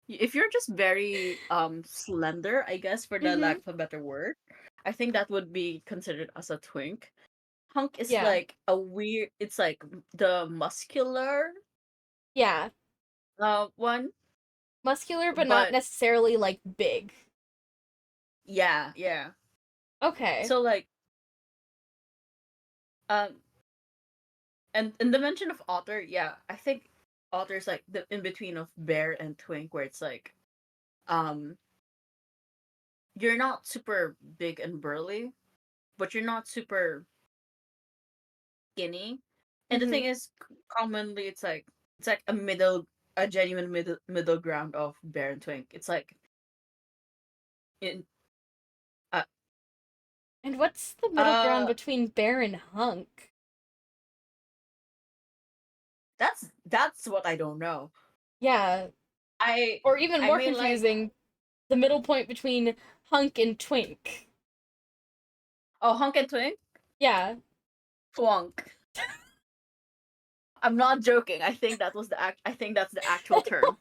Speaker 2: if you're just very slender, I guess for the
Speaker 1: Mm-hmm.
Speaker 2: lack of a better word, I think that would be considered as a twink. Hunk is
Speaker 1: Yeah.
Speaker 2: like a weird, it's like the muscular
Speaker 1: Yeah.
Speaker 2: one,
Speaker 1: Muscular, but not
Speaker 2: but
Speaker 1: necessarily like big.
Speaker 2: yeah, yeah.
Speaker 1: Okay.
Speaker 2: So like um and in the mention of otter, yeah, I think otter's like the in between of bear and twink, where it's like um you're not super big and burly, but you're not super skinny. And the
Speaker 1: Mm-hmm.
Speaker 2: thing is, commonly it's like a genuine middle ground of bear and twink. It's like in uh
Speaker 1: And what's the middle ground
Speaker 2: uh
Speaker 1: between bear and hunk?
Speaker 2: that's what I don't know.
Speaker 1: Yeah.
Speaker 2: I
Speaker 1: Or even
Speaker 2: I
Speaker 1: more
Speaker 2: mean like
Speaker 1: confusing, the middle point between hunk and twink.
Speaker 2: oh, hunk and twink,
Speaker 1: Yeah.
Speaker 2: twunk. I'm not joking. I think that's the actual term.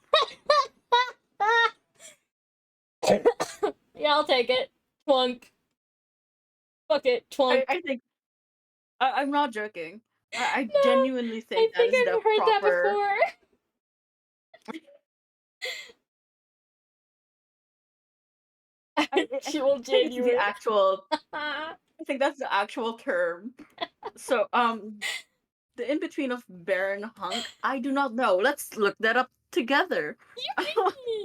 Speaker 1: Yeah, I'll take it. Twunk. Fuck it.
Speaker 2: I,
Speaker 1: Twunk.
Speaker 2: I think I'm not joking. I
Speaker 1: No,
Speaker 2: genuinely
Speaker 1: I
Speaker 2: think that
Speaker 1: think
Speaker 2: is the
Speaker 1: I've heard that
Speaker 2: proper.
Speaker 1: before.
Speaker 2: I
Speaker 1: Actual
Speaker 2: think it's the
Speaker 1: genuine.
Speaker 2: actual. I think that's the actual term. So the in between of bear and hunk, I do not know. Let's look that up together.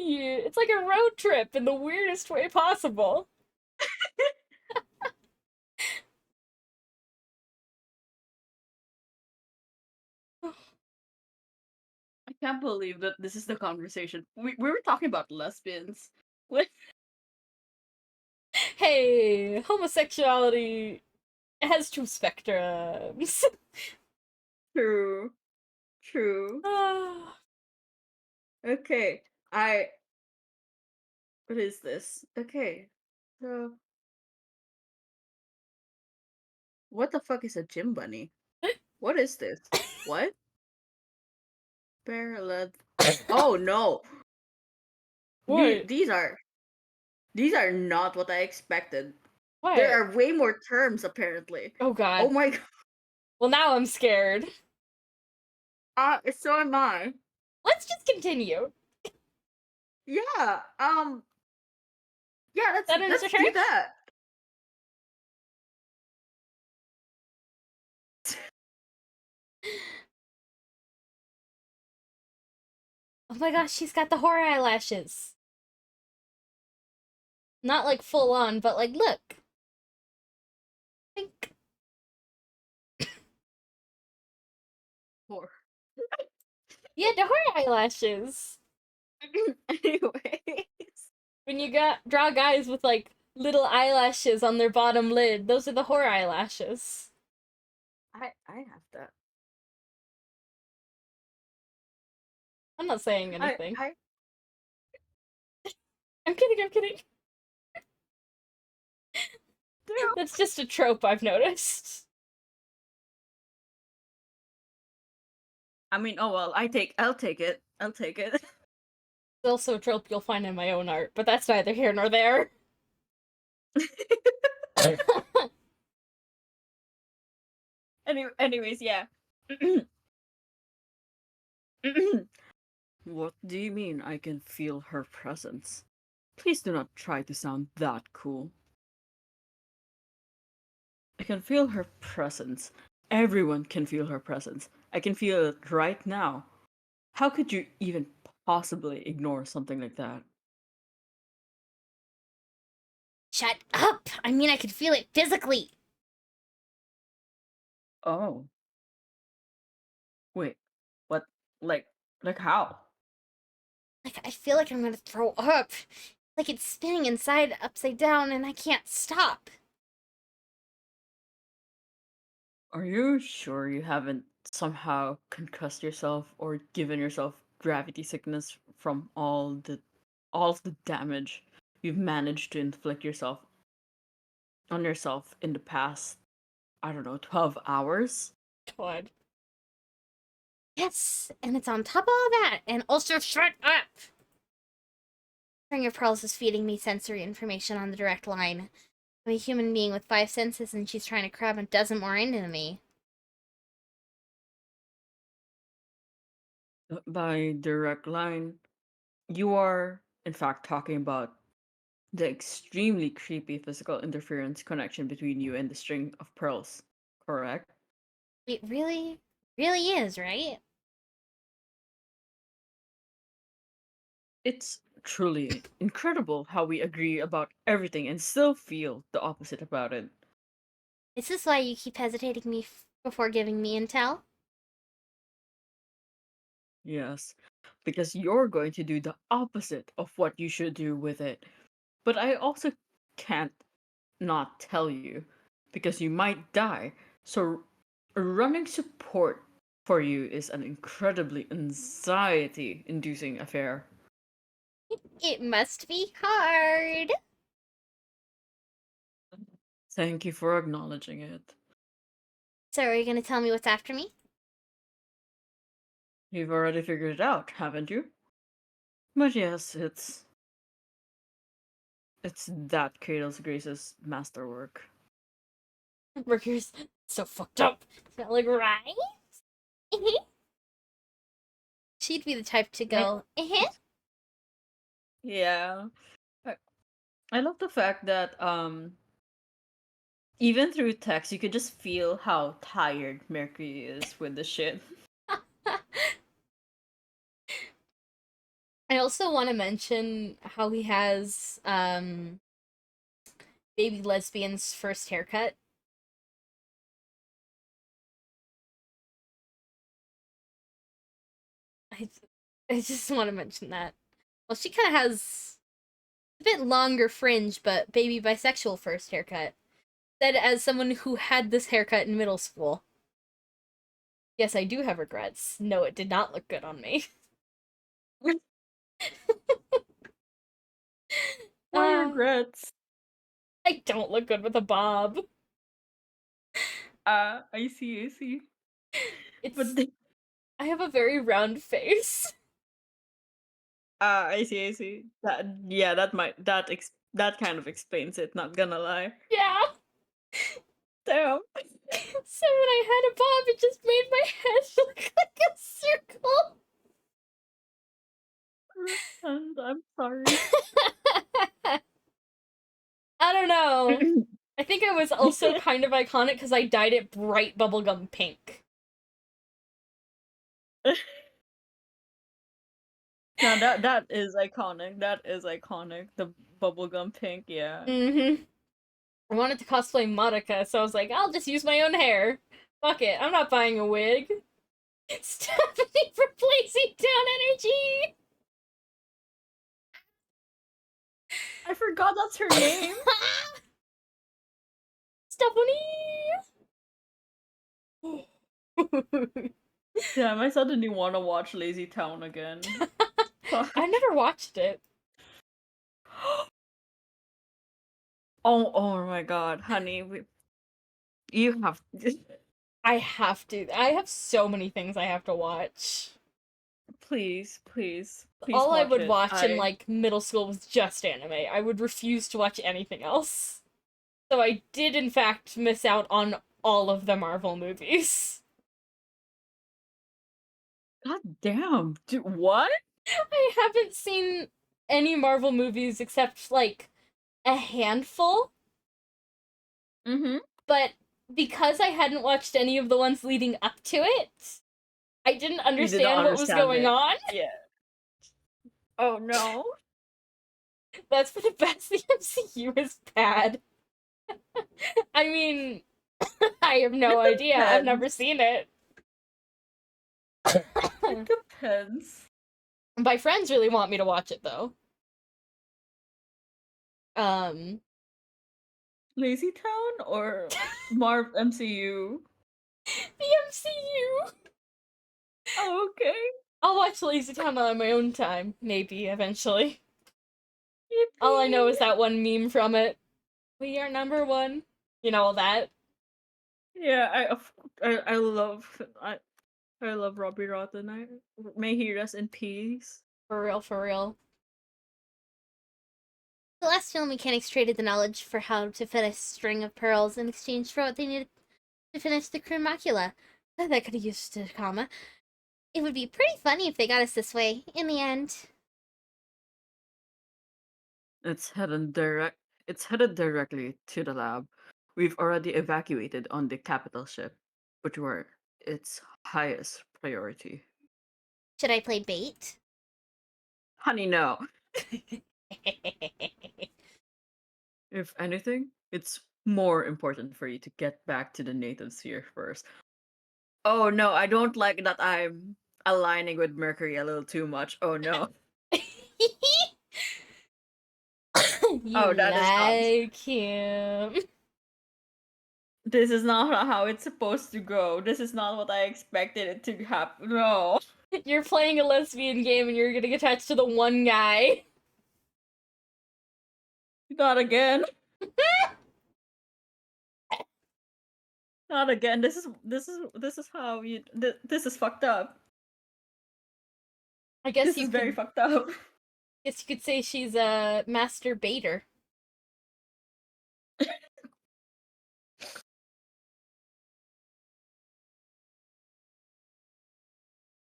Speaker 1: It's like a road trip in the weirdest way possible.
Speaker 2: I can't believe that this is the conversation. We were talking about lesbians. What?
Speaker 1: Hey, homosexuality has two spectrums.
Speaker 2: True. True.
Speaker 1: Ah,
Speaker 2: Okay. I. What is this? Okay. So, what the fuck is a gym bunny? What is this? What? Parallel. Oh no! The-
Speaker 1: what?
Speaker 2: these are these are not what I expected. There
Speaker 1: What?
Speaker 2: are way more terms apparently.
Speaker 1: Oh
Speaker 2: Oh
Speaker 1: god.
Speaker 2: my god.
Speaker 1: Well, now I'm scared.
Speaker 2: So am I.
Speaker 1: Let's just continue.
Speaker 2: Yeah. Yeah. Let's
Speaker 1: That is
Speaker 2: let's do
Speaker 1: okay.
Speaker 2: that.
Speaker 1: Oh my gosh, she's got the horror eyelashes. Not like full on, but like, look. Think.
Speaker 2: More.
Speaker 1: Yeah, the horror eyelashes.
Speaker 2: Anyways,
Speaker 1: When you got draw guys with like little eyelashes on their bottom lid, those are the horror eyelashes.
Speaker 2: I have that.
Speaker 1: I'm not saying
Speaker 2: I
Speaker 1: anything.
Speaker 2: I
Speaker 1: I'm kidding, I'm kidding.
Speaker 2: do.
Speaker 1: That's just a trope I've noticed.
Speaker 2: I mean, oh well. I'll take it. I'll take it.
Speaker 1: It's also a trope you'll find in my own art, but that's neither here nor there.
Speaker 2: Anyways, yeah. What do you mean I can feel her presence? Please do not try to sound that cool. I can feel her presence. Everyone can feel her presence. I can feel it right now. How could you even possibly ignore something like that?
Speaker 1: Shut up! I mean, I could feel it physically.
Speaker 2: Oh, wait. What? Like, like how?
Speaker 1: Like, I feel like I'm gonna throw up. Like it's spinning inside upside down and I can't stop.
Speaker 2: Are you sure you haven't somehow concussed yourself or given yourself gravity sickness from all of the damage you've managed to inflict yourself on yourself in the past, I don't know, 12 hours?
Speaker 1: God. Yes, and it's on top of all that, and also shut up! String of Pearls is feeding me sensory information on the direct line. I'm a human being with 5 senses, and she's trying to cram a dozen more into me.
Speaker 2: By direct line, you are, in fact, talking about the extremely creepy physical interference connection between you and the string of pearls, correct?
Speaker 1: It really is, right?
Speaker 2: It's truly incredible how we agree about everything and still feel the opposite about it.
Speaker 1: Is this why you keep hesitating me before giving me intel?
Speaker 2: Yes, because you're going to do the opposite of what you should do with it. But I also can't not tell you because you might die. So running support for you is an incredibly anxiety inducing affair.
Speaker 1: It must be hard.
Speaker 2: Thank you for acknowledging it.
Speaker 1: So, are you gonna tell me what's after me?
Speaker 2: You've already figured it out, haven't you? But yes, it's that Cradles Grace's masterwork.
Speaker 1: Mercury's so fucked up. Smell like rice? She'd be the type to
Speaker 2: I,
Speaker 1: go,
Speaker 2: yeah. I, I love the fact that even through text you could just feel how tired Mercury is with the shit.
Speaker 1: I also want to mention how he has baby lesbian's first haircut. I I just want to mention that. Well, she kind of has a bit longer fringe, but baby bisexual first haircut. Said as someone who had this haircut in middle school. Yes, I do have regrets. No, it did not look good on me.
Speaker 2: My
Speaker 1: Uh,
Speaker 2: regrets.
Speaker 1: I don't look good with a bob.
Speaker 2: I see. But
Speaker 1: It's I have a very round face.
Speaker 2: I see. That yeah, that kind of explains it. Not gonna lie.
Speaker 1: Yeah.
Speaker 2: Damn.
Speaker 1: So when I had a bob, it just made my head look like a circle.
Speaker 2: And I'm sorry.
Speaker 1: I don't know. I think I was also kind of iconic because I dyed it bright bubblegum pink.
Speaker 2: Now that is iconic. That is iconic. The bubblegum pink, yeah.
Speaker 1: Mm-hmm. I wanted to cosplay Monica, so I was like, I'll just use my own hair. Fuck it, I'm not buying a wig. Stephanie for placing down energy!
Speaker 2: I forgot that's her name.
Speaker 1: Stephanie!
Speaker 2: Damn, I suddenly want to watch Lazy Town again. Fuck.
Speaker 1: I never watched it.
Speaker 2: Oh my god, honey, you have.
Speaker 1: I have to. I have so many things I have to watch.
Speaker 2: Please
Speaker 1: All I
Speaker 2: watch
Speaker 1: would
Speaker 2: it.
Speaker 1: watch in like middle school was just anime. I would refuse to watch anything else. So I did in fact miss out on all of the Marvel movies.
Speaker 2: God damn, dude, what?
Speaker 1: I haven't seen any Marvel movies except like a handful,
Speaker 2: Mm-hmm.
Speaker 1: but because I hadn't watched any of the ones leading up to it, I didn't
Speaker 2: You did not
Speaker 1: understand what was
Speaker 2: understand
Speaker 1: going
Speaker 2: it.
Speaker 1: on.
Speaker 2: Yeah. Oh no.
Speaker 1: That's for the best. The MCU is bad. I mean, I have no
Speaker 2: It
Speaker 1: idea. I've never
Speaker 2: depends.
Speaker 1: seen it.
Speaker 2: It depends.
Speaker 1: My friends really want me to watch it though. Um,
Speaker 2: Lazy Town or Marv MCU?
Speaker 1: the MCU.
Speaker 2: Oh, okay.
Speaker 1: I'll watch Lazy Town on my own time, maybe eventually. All I know is
Speaker 2: Yippee!
Speaker 1: that one meme from it. We are number one. You know all that.
Speaker 2: Yeah, I love Robbie Rotten. May he rest in peace.
Speaker 1: For real, for real. The last film mechanics traded the knowledge for how to fit a string of pearls in exchange for what they needed to finish the crew macula. That could have used a comma. It would be pretty funny if they got us this way, in the end.
Speaker 2: It's headed direct. It's headed directly to the lab. We've already evacuated on the capital ship, but we're its highest priority.
Speaker 1: Should I play bait?
Speaker 2: Honey, no. If anything, it's more important for you to get back to the native sphere first. Oh no, I don't like that I'm aligning with Mercury a little too much. Oh no.
Speaker 1: You
Speaker 2: Oh, that is not.
Speaker 1: like him.
Speaker 2: This is not how it's supposed to go. This is not what I expected it to happen. No.
Speaker 1: You're playing a lesbian game and you're getting attached to the one guy.
Speaker 2: Not again. Not again. This is how you. This is fucked up.
Speaker 1: I guess
Speaker 2: This
Speaker 1: you
Speaker 2: is very
Speaker 1: could
Speaker 2: fucked up.
Speaker 1: guess you could say she's a master baiter.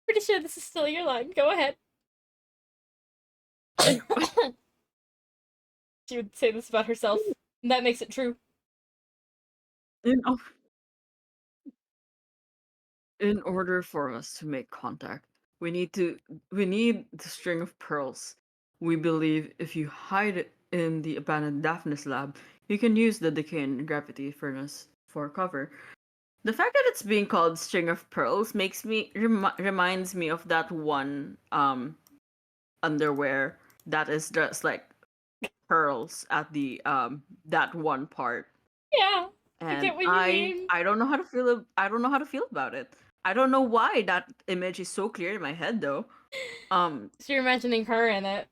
Speaker 1: Pretty sure this is still your line. Go ahead.
Speaker 2: In,
Speaker 1: She would say this about herself. And that makes it true.
Speaker 2: in, in order for us to make contact, we need the string of pearls. We believe if you hide it in the abandoned Daphnis lab, you can use the decay and gravity furnace for cover. The fact that it's being called string of pearls makes me reminds me of that one underwear that is just like pearls at the that one part.
Speaker 1: Yeah, I
Speaker 2: And
Speaker 1: get what you mean.
Speaker 2: I don't know how to feel I don't know how to feel about it. I don't know why that image is so clear in my head though. Um
Speaker 1: So you're imagining her in it.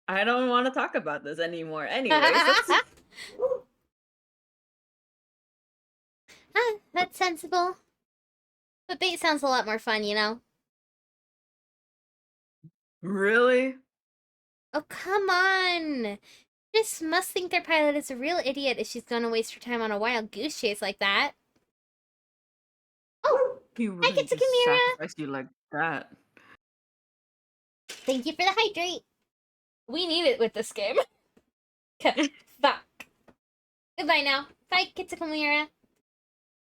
Speaker 2: I don't want to talk about this anymore. Anyways, let's
Speaker 1: Ah, that's sensible. But bait sounds a lot more fun, you know?
Speaker 2: really.
Speaker 1: Oh, come on! Just must think their pilot is a real idiot if she's gonna waste her time on a wild goose chase like that. Oh,
Speaker 2: He
Speaker 1: hi,
Speaker 2: wouldn't just
Speaker 1: Kitsukamira!
Speaker 2: sacrifice you like that.
Speaker 1: Thank you for the hydrate. We need it with this game. Fuck. Goodbye now. Bye, Kitsukamira.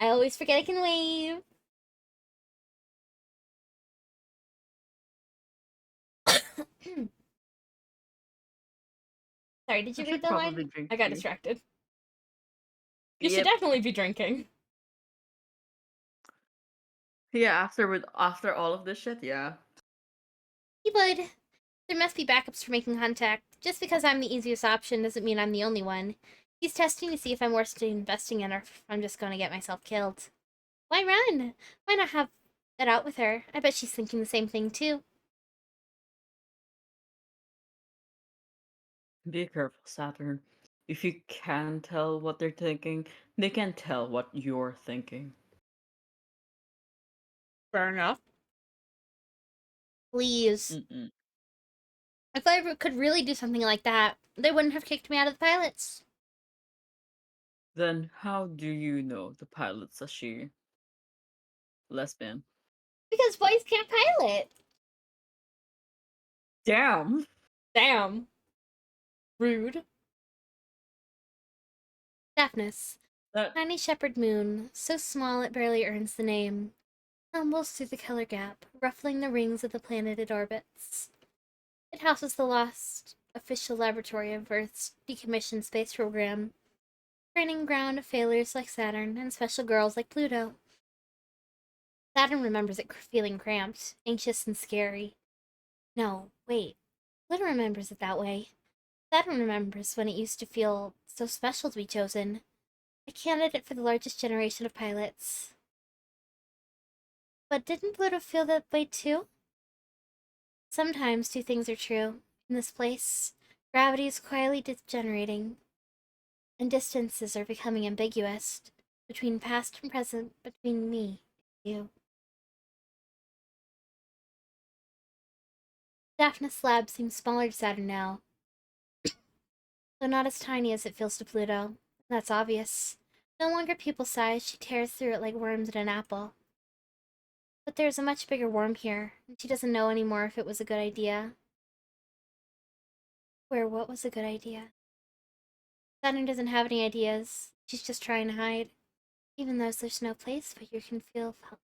Speaker 1: I always forget I can wave. Sorry, did
Speaker 2: I
Speaker 1: you read
Speaker 2: should
Speaker 1: the line?
Speaker 2: probably drink
Speaker 1: I got
Speaker 2: tea.
Speaker 1: distracted. You should
Speaker 2: Yep.
Speaker 1: definitely be drinking.
Speaker 2: Yeah, after all of this shit, yeah.
Speaker 1: He would. There must be backups for making contact. Just because I'm the easiest option doesn't mean I'm the only one. He's testing to see if I'm worth investing in or if I'm just going to get myself killed. Why run? Why not have it out with her? I bet she's thinking the same thing too.
Speaker 2: Be careful, Saturn. If you can tell what they're thinking, they can tell what you're thinking.
Speaker 1: Fair enough. Please.
Speaker 2: Mm-mm.
Speaker 1: If I ever could really do something like that, they wouldn't have kicked me out of the pilots.
Speaker 2: Then how do you know the pilot's a she? Lesbian.
Speaker 1: Because boys can't pilot.
Speaker 2: Damn!
Speaker 1: Damn. Rude. Daphnis.
Speaker 2: That
Speaker 1: Tiny shepherd moon, so small it barely earns the name, tumbles through the color gap, ruffling the rings of the planet it orbits. It houses the lost official laboratory of Earth's decommissioned space program, training ground of failures like Saturn and special girls like Pluto. Saturn remembers it feeling cramped, anxious, and scary. No, wait. Pluto remembers it that way. Saturn remembers when it used to feel so special to be chosen. A candidate for the largest generation of pilots. But didn't Pluto feel that way too? Sometimes two things are true. In this place, gravity is quietly degenerating, and distances are becoming ambiguous between past and present, between me and you. Daphnis Lab seems smaller to Saturn now, though not as tiny as it feels to Pluto. That's obvious. No longer pupil size, she tears through it like worms in an apple. But there's a much bigger worm here, and she doesn't know anymore if it was a good idea. What was a good idea? Saturn doesn't have any ideas. She's just trying to hide. Even though there's no place where you can feel felt.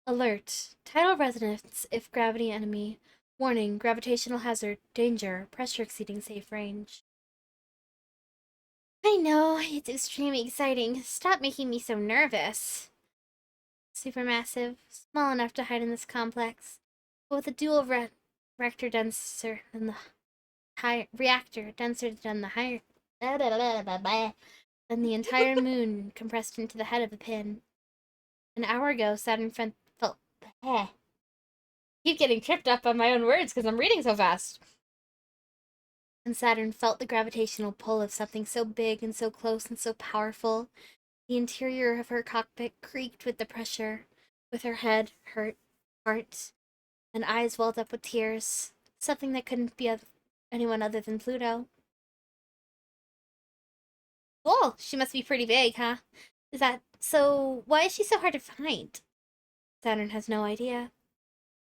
Speaker 1: Alert. Tidal resonance if gravity enemy. Warning, gravitational hazard, danger, pressure exceeding safe range. I know, it's extremely exciting. Stop making me so nervous. Supermassive, small enough to hide in this complex, but with a dual reactor denser than the reactor denser than the higher than the entire moon compressed into the head of a pin. An hour ago, Saturn felt. Keep getting tripped up on my own words because I'm reading so fast. And Saturn felt the gravitational pull of something so big and so close and so powerful. The interior of her cockpit creaked with the pressure, with her head hurt, heart, and eyes welled up with tears. Something that couldn't be of anyone other than Pluto. Cool, she must be pretty big, huh? Is that so? Why is she so hard to find? Saturn has no idea.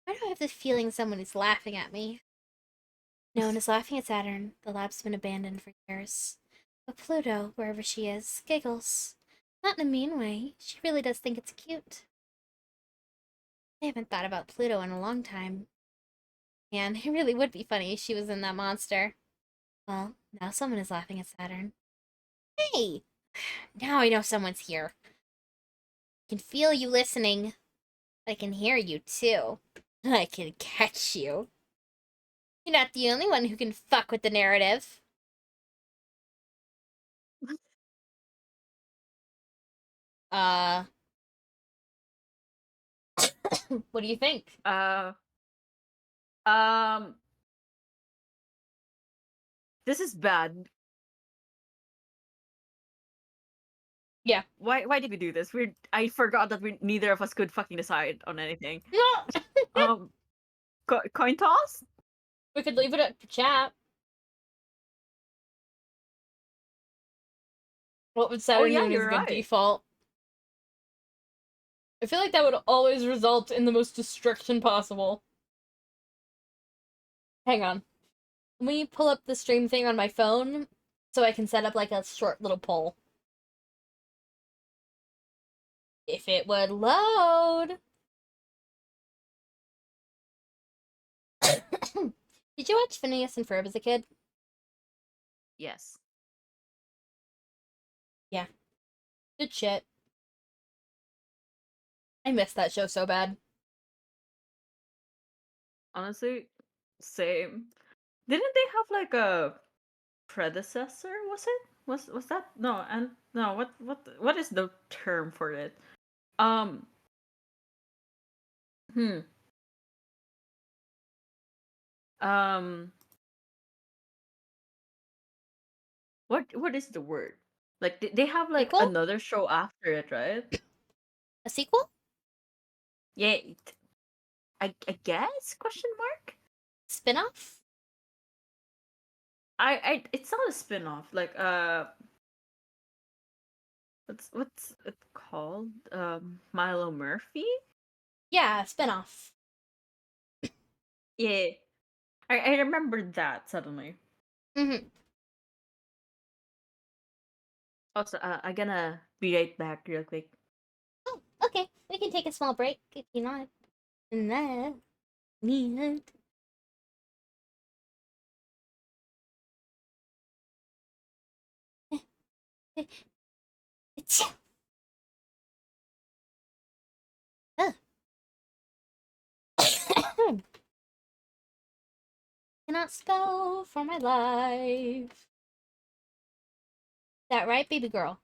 Speaker 1: Why do I have the feeling someone is laughing at me? No one is laughing at Saturn. The lab's been abandoned for years. But Pluto, wherever she is, giggles. Not in a mean way. She really does think it's cute. I haven't thought about Pluto in a long time. And it really would be funny if she was in that monster. Well, now someone is laughing at Saturn. Hey! Now I know someone's here. I can feel you listening. I can hear you, too. I can catch you. You're not the only one who can fuck with the narrative. Uh, what do you think?
Speaker 2: Uh, um, this is bad.
Speaker 1: Yeah.
Speaker 2: Why did we do this? I forgot that we neither of us could fucking decide on anything.
Speaker 1: No!
Speaker 2: Um, coin toss?
Speaker 1: We could leave it up to chat. What would
Speaker 2: Oh
Speaker 1: Saturn
Speaker 2: yeah,
Speaker 1: doing as a
Speaker 2: you're
Speaker 1: good
Speaker 2: right.
Speaker 1: default? I feel like that would always result in the most destruction possible. Hang on. Let me pull up the stream thing on my phone so I can set up like a short little poll. If it would load. Did you watch Phineas and Ferb as a kid?
Speaker 2: Yes.
Speaker 1: Yeah. Good shit. I missed that show so bad.
Speaker 2: Honestly, same. Didn't they have like a predecessor? Was it? Was that no? And no. What is the term for it? Um. Hmm. Um. What is the word? Like they have like
Speaker 1: Sequel?
Speaker 2: another show after it, right?
Speaker 1: A sequel?
Speaker 2: Yeah. I guess question mark.
Speaker 1: Spin-off?
Speaker 2: I it's not a spin-off. Like what's it called? Milo Murphy?
Speaker 1: Yeah, spin-off.
Speaker 2: Yeah. I remembered that suddenly.
Speaker 1: Mm-hmm.
Speaker 2: Also, I'm gonna be right back real quick.
Speaker 1: Oh, okay. We can take a small break if you want. Nah. Need. cannot spell for my life. That right, baby girl?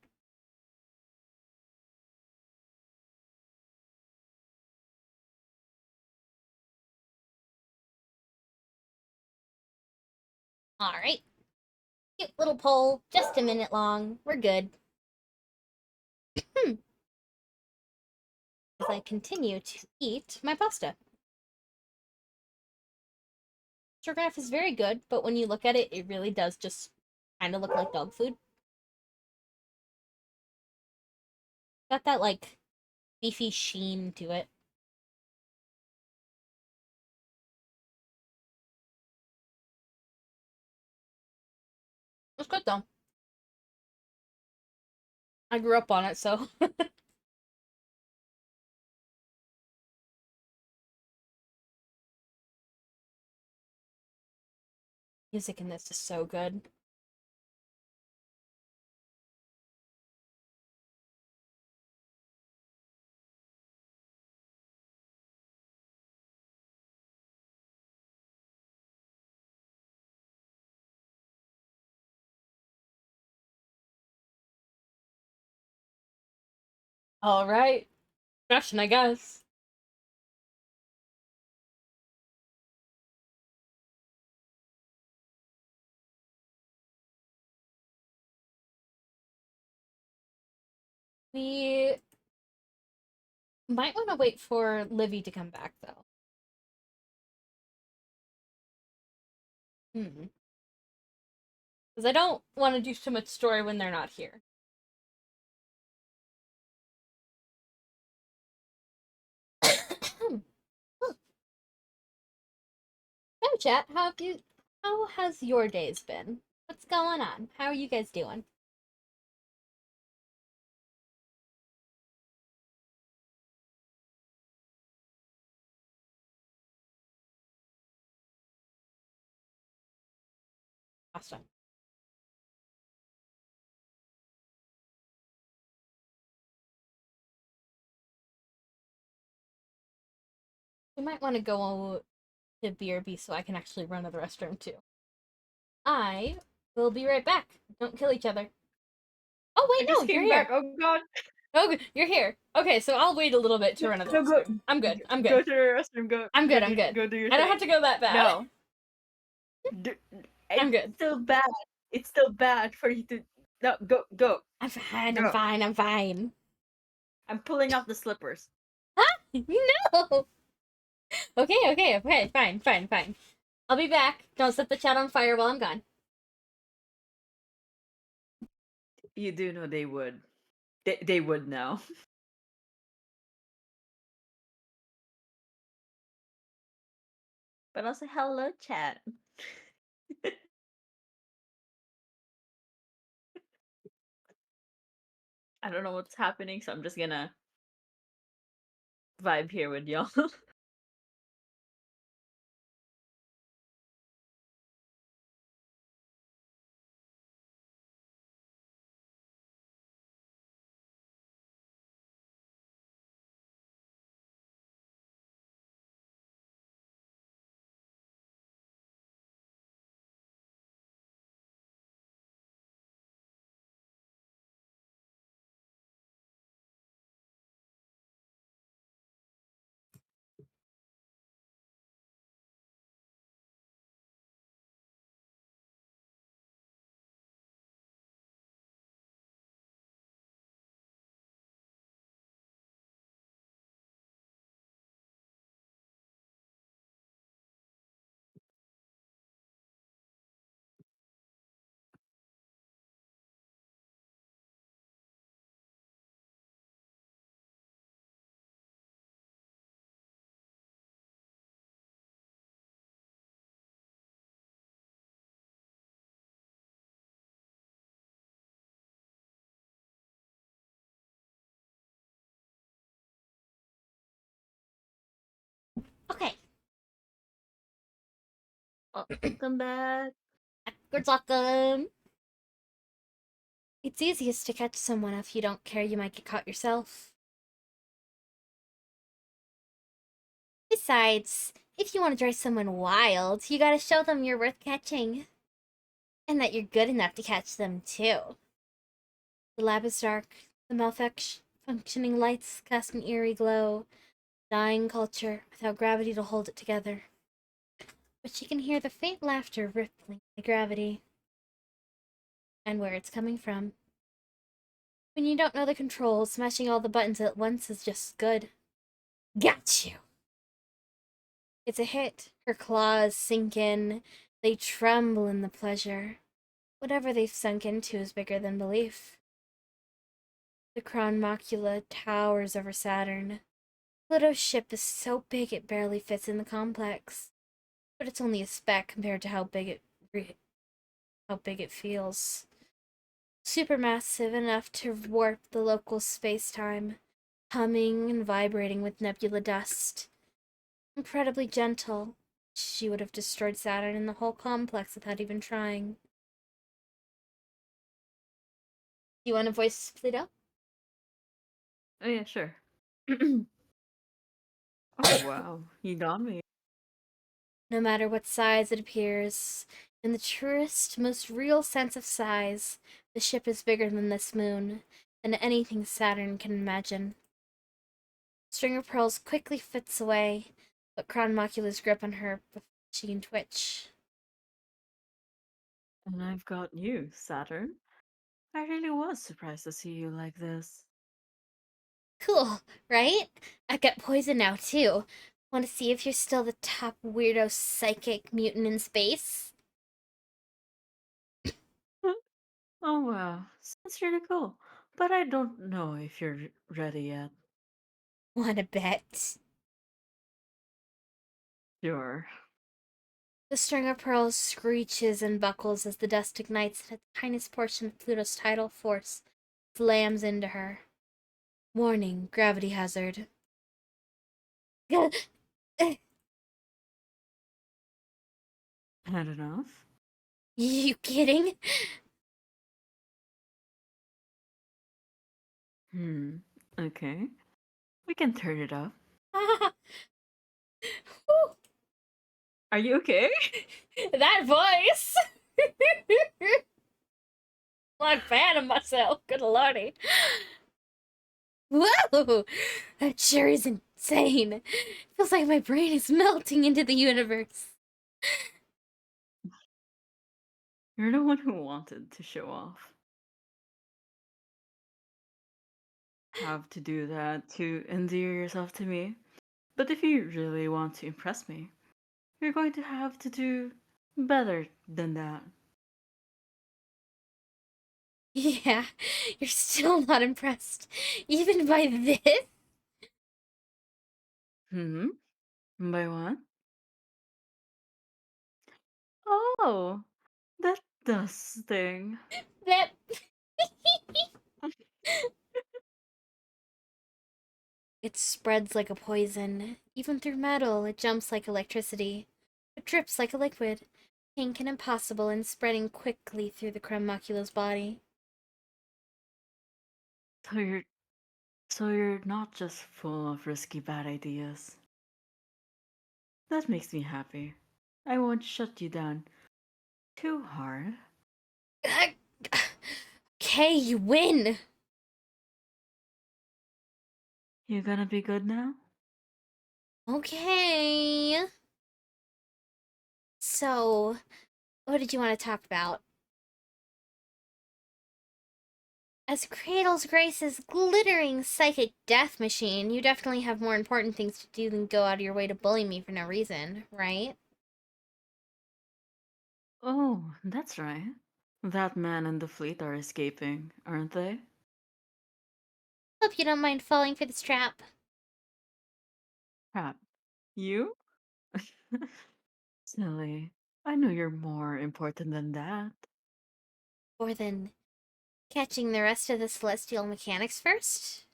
Speaker 1: Alright. Cute little poll. Just a minute long. We're good. As I continue to eat my pasta. Stroganoff is very good, but when you look at it, it really does just kind of look like dog food. Got that, like, beefy sheen to it. It's good, though. I grew up on it, so... Music in this is so good. Alright. Discussion, I guess. We might want to wait for Livy to come back, though. Because I don't want to do too much story when they're not here. So, chat, how has your days been? What's going on? How are you guys doing? Awesome. We might want to go to BRB so I can actually run to the restroom too. I will be right back. Don't kill each other. Oh wait,
Speaker 2: I just
Speaker 1: no, you're
Speaker 2: came back.
Speaker 1: here.
Speaker 2: Oh god.
Speaker 1: Oh, you're here. Okay, so I'll wait a little bit to run to the
Speaker 2: No, go.
Speaker 1: restroom. I'm good. I'm
Speaker 2: Go
Speaker 1: good.
Speaker 2: to the restroom. Go.
Speaker 1: I'm good.
Speaker 2: Go
Speaker 1: I'm
Speaker 2: do.
Speaker 1: good.
Speaker 2: Go do your
Speaker 1: I don't
Speaker 2: thing.
Speaker 1: have to go that bad.
Speaker 2: No.
Speaker 1: I'm
Speaker 2: It's
Speaker 1: good.
Speaker 2: still bad. It's still bad for you to. No, go. Go.
Speaker 1: I'm fine.
Speaker 2: Go.
Speaker 1: I'm fine. I'm fine.
Speaker 2: I'm pulling off the slippers.
Speaker 1: No. Okay. Fine. I'll be back. Don't set the chat on fire while I'm gone.
Speaker 2: You do know they would. They would now. But also, hello, chat. I don't know what's happening, so I'm just gonna vibe here with y'all.
Speaker 1: Okay.
Speaker 2: Welcome back.
Speaker 1: Welcome. It's easiest to catch someone if you don't care you might get caught yourself. Besides, If you want to drive someone wild, you gotta show them you're worth catching. And that you're good enough to catch them, too. The lab is dark, the malfunctioning lights cast an eerie glow. Dying culture, without gravity to hold it together. But she can hear the faint laughter rippling the gravity. And where it's coming from. When you don't know the controls, smashing all the buttons at once is just good. Got you! It's a hit. Her claws sink in. They tremble in the pleasure. Whatever they've sunk into is bigger than belief. The Crown Macula towers over Saturn. Pluto's ship is so big it barely fits in the complex. But it's only a speck compared to how big it feels. Supermassive enough to warp the local space-time, humming and vibrating with nebula dust. Incredibly gentle, she would have destroyed Saturn and the whole complex without even trying. Do you want to voice Pluto?
Speaker 2: Oh yeah, sure. Oh wow, you got me.
Speaker 1: No matter what size it appears, in the truest, most real sense of size, the ship is bigger than this moon, than anything Saturn can imagine. String of Pearls quickly fits away, but Crown Macula's grip on her before she can twitch.
Speaker 2: And I've got you, Saturn. I really was surprised to see you like this.
Speaker 1: Cool, right? I've got poison now, too. Want to see if you're still the top weirdo psychic mutant in space?
Speaker 2: Oh wow, sounds really cool. But I don't know if you're ready yet.
Speaker 1: Wanna bet?
Speaker 2: Sure.
Speaker 1: The string of pearls screeches and buckles as the dust ignites and a tiniest portion of Pluto's tidal force slams into her. Warning, gravity hazard.
Speaker 2: Had enough?
Speaker 1: You kidding?
Speaker 2: Hmm. Okay. We can turn it up. Are you okay?
Speaker 1: That voice! Like fan of myself, good lordy. Whoa! That sure is insane. Feels like my brain is melting into the universe.
Speaker 2: You're the one who wanted to show off. Have to do that to endear yourself to me. But if you really want to impress me, you're going to have to do better than that.
Speaker 1: Yeah, you're still not impressed. Even by this?
Speaker 2: Hmm? By what? Oh, that does sting.
Speaker 1: That. It spreads like a poison. Even through metal, it jumps like electricity. It drips like a liquid, pink and impossible and spreading quickly through the creme macula's body.
Speaker 2: So you're so you're not just full of risky bad ideas. That makes me happy. I won't shut you down too hard.
Speaker 1: Okay, you win!
Speaker 2: You gonna be good now?
Speaker 1: Okay. So, what did you want to talk about? As Cradle's Grace's glittering psychic death machine, you definitely have more important things to do than go out of your way to bully me for no reason, right?
Speaker 2: Oh, that's right. That man and the fleet are escaping, aren't they?
Speaker 1: Hope you don't mind falling for this trap.
Speaker 2: Crap. You? Silly. I know you're more important than that.
Speaker 1: More than catching the rest of the celestial mechanics first?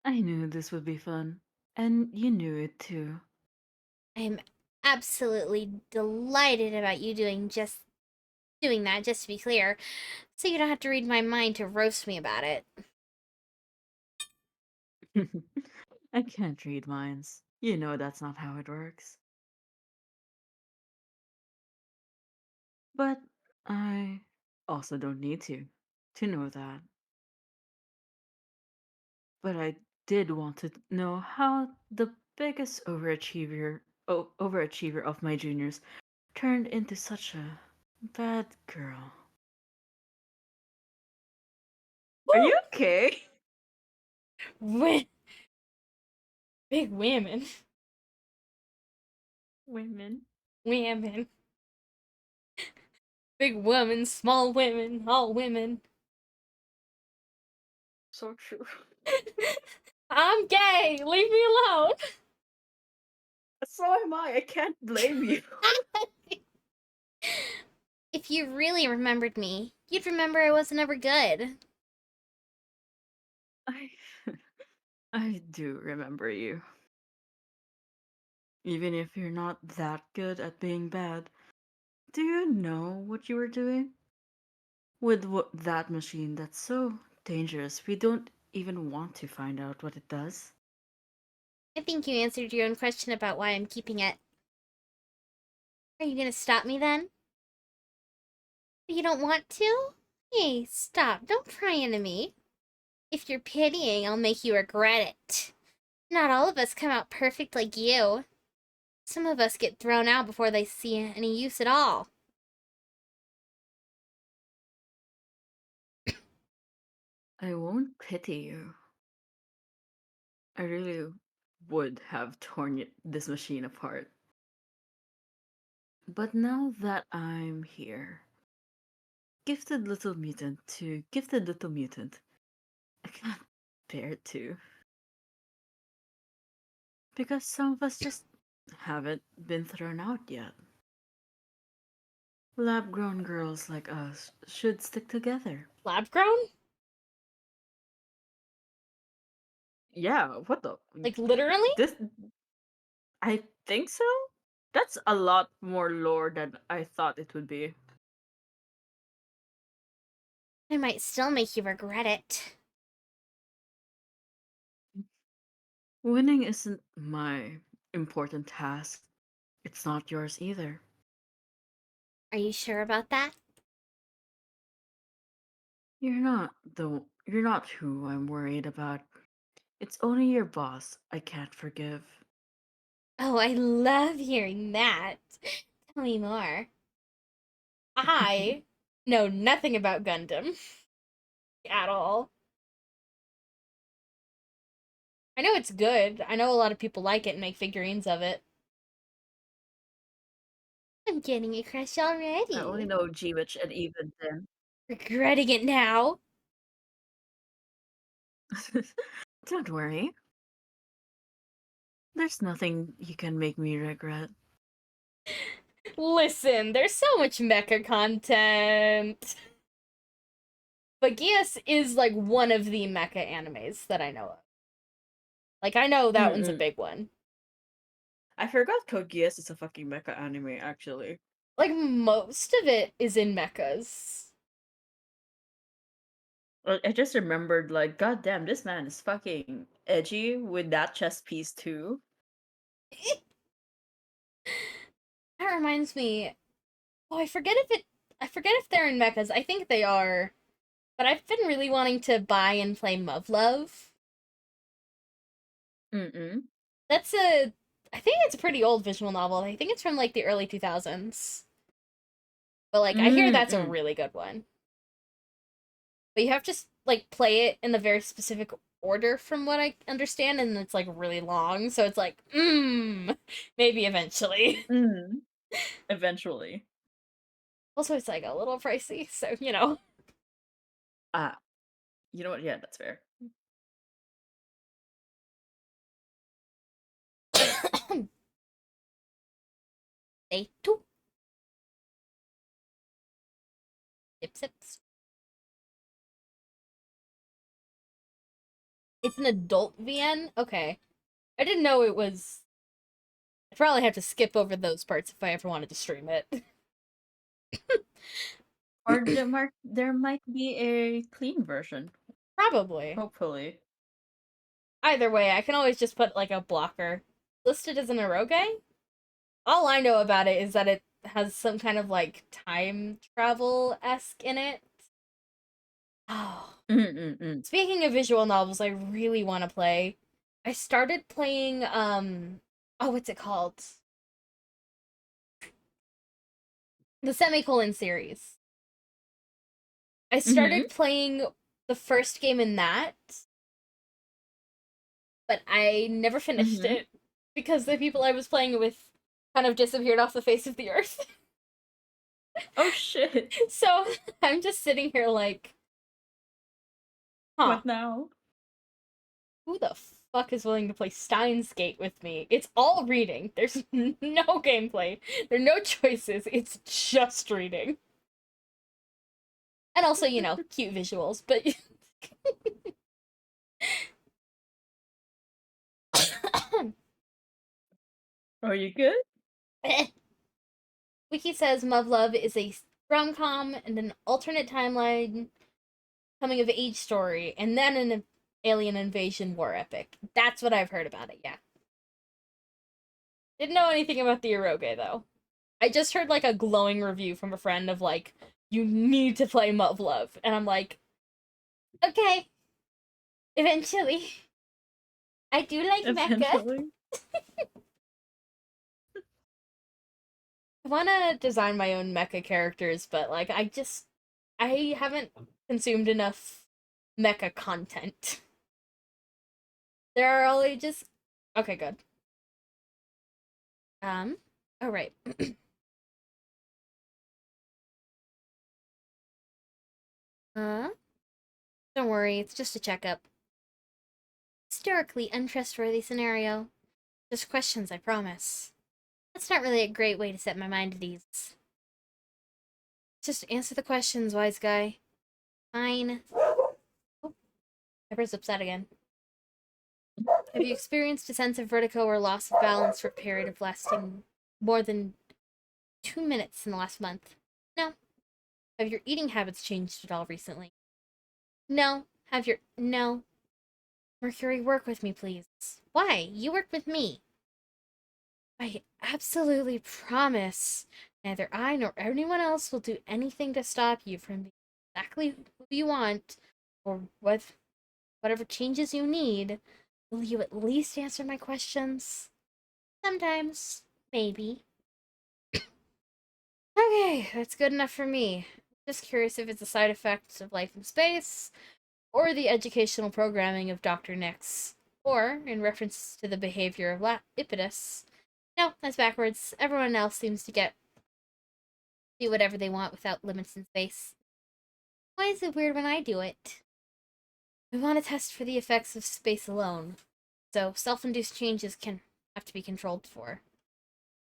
Speaker 2: I knew this would be fun. And you knew it too.
Speaker 1: I am absolutely delighted about you doing that, just to be clear, so you don't have to read my mind to roast me about it.
Speaker 2: I can't read minds. You know that's not how it works. But I also don't need to know that. But I did want to know how the biggest overachiever of my juniors turned into such a bad girl. Are you
Speaker 1: Woo!
Speaker 2: okay?
Speaker 1: Big women.
Speaker 2: Women.
Speaker 1: Women. Big women, small women, all women.
Speaker 2: So true.
Speaker 1: I'm gay! Leave me alone!
Speaker 2: So am I. I can't blame you.
Speaker 1: If you really remembered me, you'd remember I wasn't ever good.
Speaker 2: I I do remember you. Even if you're not that good at being bad. Do you know what you were doing? With that machine that's so dangerous, we don't even want to find out what it does.
Speaker 1: I think you answered your own question about why I'm keeping it. Are you gonna stop me then? You don't want to? Hey, stop. Don't pry into me. If you're pitying, I'll make you regret it. Not all of us come out perfect like you. Some of us get thrown out before they see any use at all.
Speaker 2: I won't pity you. I really would have torn this machine apart. But now that I'm here, gifted little mutant to gifted little mutant, I can't bear to. Because some of us just haven't been thrown out yet. Lab grown girls like us should stick together.
Speaker 1: Lab grown?
Speaker 2: Yeah, what the?
Speaker 1: Like literally?
Speaker 2: This. I think so? That's a lot more lore than I thought it would be.
Speaker 1: I might still make you regret it.
Speaker 2: Winning isn't my important task. It's not yours either.
Speaker 1: Are you sure about that?
Speaker 2: You're not who I'm worried about. It's only your boss I can't forgive.
Speaker 1: Oh, I love hearing that. Tell me more. I know nothing about Gundam at all. I know it's good. I know a lot of people like it and make figurines of it. I'm getting a crush
Speaker 2: I only
Speaker 1: already.
Speaker 2: know G-Witch and even then.
Speaker 1: Regretting it now.
Speaker 2: Don't worry. There's nothing you can make me regret.
Speaker 1: Listen, there's so much mecha content. But Geass is like one of the mecha animes that I know of. Like I know that one's a
Speaker 2: Mm-mm.
Speaker 1: big one.
Speaker 2: I forgot Code Geass is a fucking mecha anime, actually.
Speaker 1: Like most of it is in mechas.
Speaker 2: I just remembered, like, goddamn, this man is fucking edgy with that chest piece too.
Speaker 1: That reminds me. Oh, I forget if they're in mechas. I think they are. But I've been really wanting to buy and play Muv-Luv.
Speaker 2: Mm-mm.
Speaker 1: That's a I think it's a pretty old visual novel. I think it's from like the early 2000s. But like I hear that's a
Speaker 2: Mm-mm.
Speaker 1: really good one. But you have to like play it in the very specific order from what I understand, and it's like really long, so it's like, maybe eventually.
Speaker 2: Mm. Eventually.
Speaker 1: Also, it's like a little pricey, so you know.
Speaker 2: Ah, you know what? Yeah, that's fair.
Speaker 1: Day two. Sip sips. It's an adult VN? Okay. I didn't know it was. I'd probably have to skip over those parts if I ever wanted to stream it.
Speaker 2: Or there might be a clean version.
Speaker 1: Probably.
Speaker 2: Hopefully.
Speaker 1: Either way, I can always just put like a blocker listed as an eroge? All I know about it is that it has some kind of like time travel-esque in it. Oh.
Speaker 2: Mm-mm-mm.
Speaker 1: Speaking of visual novels I really want to play, I started playing oh, what's it called? The Semicolon series. I
Speaker 2: Mm-hmm.
Speaker 1: started playing the first game in that, but I never finished
Speaker 2: Mm-hmm.
Speaker 1: it because the people I was playing it with kind of disappeared off the face of the earth.
Speaker 2: Oh shit.
Speaker 1: So I'm just sitting here like, huh,
Speaker 2: What now?
Speaker 1: who the fuck is willing to play Steins Gate with me? It's all reading. There's no gameplay. There are no choices. It's just reading. And also, cute visuals, but
Speaker 2: Are you good?
Speaker 1: Wiki says Love is a rom-com and an alternate timeline coming of age story, and then an alien invasion war epic. That's what I've heard about it, yeah. Didn't know anything about the eroge, though. I just heard like a glowing review from a friend of like, you need to play Love, and I'm like, okay, eventually. I do like mecha.
Speaker 2: Eventually.
Speaker 1: I want to design my own mecha characters, but like, I haven't consumed enough mecha content. There are all ages. Okay, good. All right. Uh, don't worry, it's just a checkup. Historically untrustworthy scenario. Just questions, I promise. That's not really a great way to set my mind at ease. Just answer the questions, wise guy. Fine. Oh, Pepper's upset again. Have you experienced a sense of vertigo or loss of balance for a period of lasting more than 2 minutes in the last month? No. Have your eating habits changed at all recently? No. No. Mercury, work with me, please. Why? You work with me. I absolutely promise neither I nor anyone else will do anything to stop you from being exactly who you want or whatever changes you need. Will you at least answer my questions? Sometimes. Maybe. Okay, that's good enough for me. Just curious if it's a side effect of life in space, or the educational programming of Dr. Nix, or in reference to the behavior of Ipidus. No, that's backwards. Everyone else seems to do whatever they want without limits in space. Why is it weird when I do it? We want to test for the effects of space alone, so self-induced changes can have to be controlled for.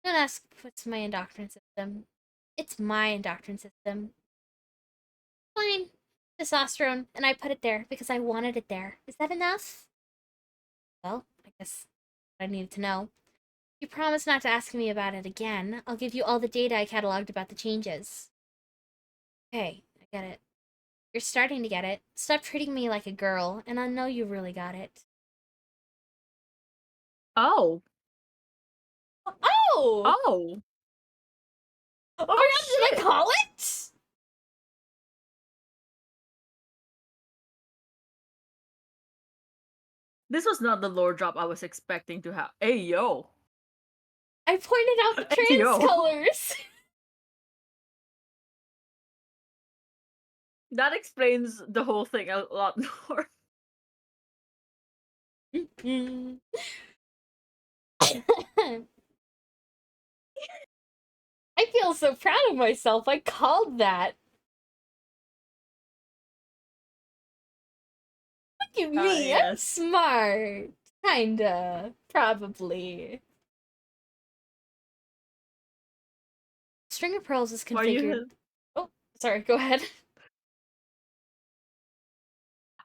Speaker 1: Don't ask what's my endocrine system. It's my endocrine system. Fine. Testosterone, and I put it there because I wanted it there. Is that enough? Well, I guess I needed to know. You promise not to ask me about it again. I'll give you all the data I cataloged about the changes. Okay, I get it. You're starting to get it. Stop treating me like a girl, and I know you really got it.
Speaker 2: Oh.
Speaker 1: Oh!
Speaker 2: Oh.
Speaker 1: Oh my
Speaker 2: Oh
Speaker 1: god, did I
Speaker 2: shit.
Speaker 1: call it?
Speaker 2: This was not the lore drop I was expecting to have. Hey yo.
Speaker 1: I pointed out the
Speaker 2: Hey
Speaker 1: trans
Speaker 2: yo.
Speaker 1: colors.
Speaker 2: That explains the whole thing a lot more.
Speaker 1: I feel so proud of myself. I called that. Look at me. I'm
Speaker 2: Yes.
Speaker 1: smart. Kinda. Probably. String of pearls is
Speaker 2: Why
Speaker 1: configured.
Speaker 2: you
Speaker 1: Oh, sorry, go ahead.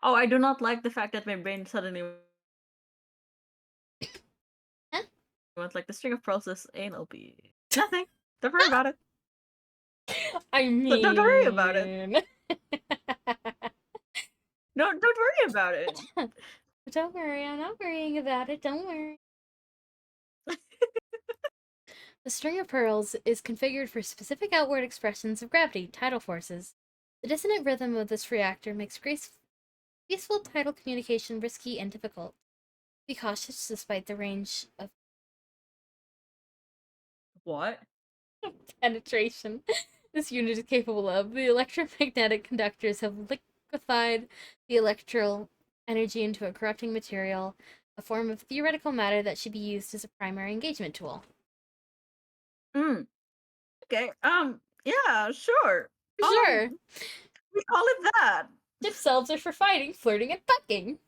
Speaker 2: Oh, I do not like the fact that my brain suddenly
Speaker 1: Huh?
Speaker 2: went like the string of pearls is anal be. Nothing. Don't worry about it.
Speaker 1: I
Speaker 2: Don't worry about it.
Speaker 1: mean.
Speaker 2: No, don't worry about it.
Speaker 1: Don't worry, I'm not worrying about it. Don't worry. The string of pearls is configured for specific outward expressions of gravity, tidal forces. The dissonant rhythm of this reactor makes graceful tidal communication risky and difficult. Be cautious despite the range of
Speaker 2: What?
Speaker 1: penetration this unit is capable of. The electromagnetic conductors have liquefied the electrical energy into a corrupting material, a form of theoretical matter that should be used as a primary engagement tool.
Speaker 2: Mm, okay. Yeah, sure.
Speaker 1: Sure,
Speaker 2: We call it that.
Speaker 1: ship selves are for fighting, flirting, and fucking.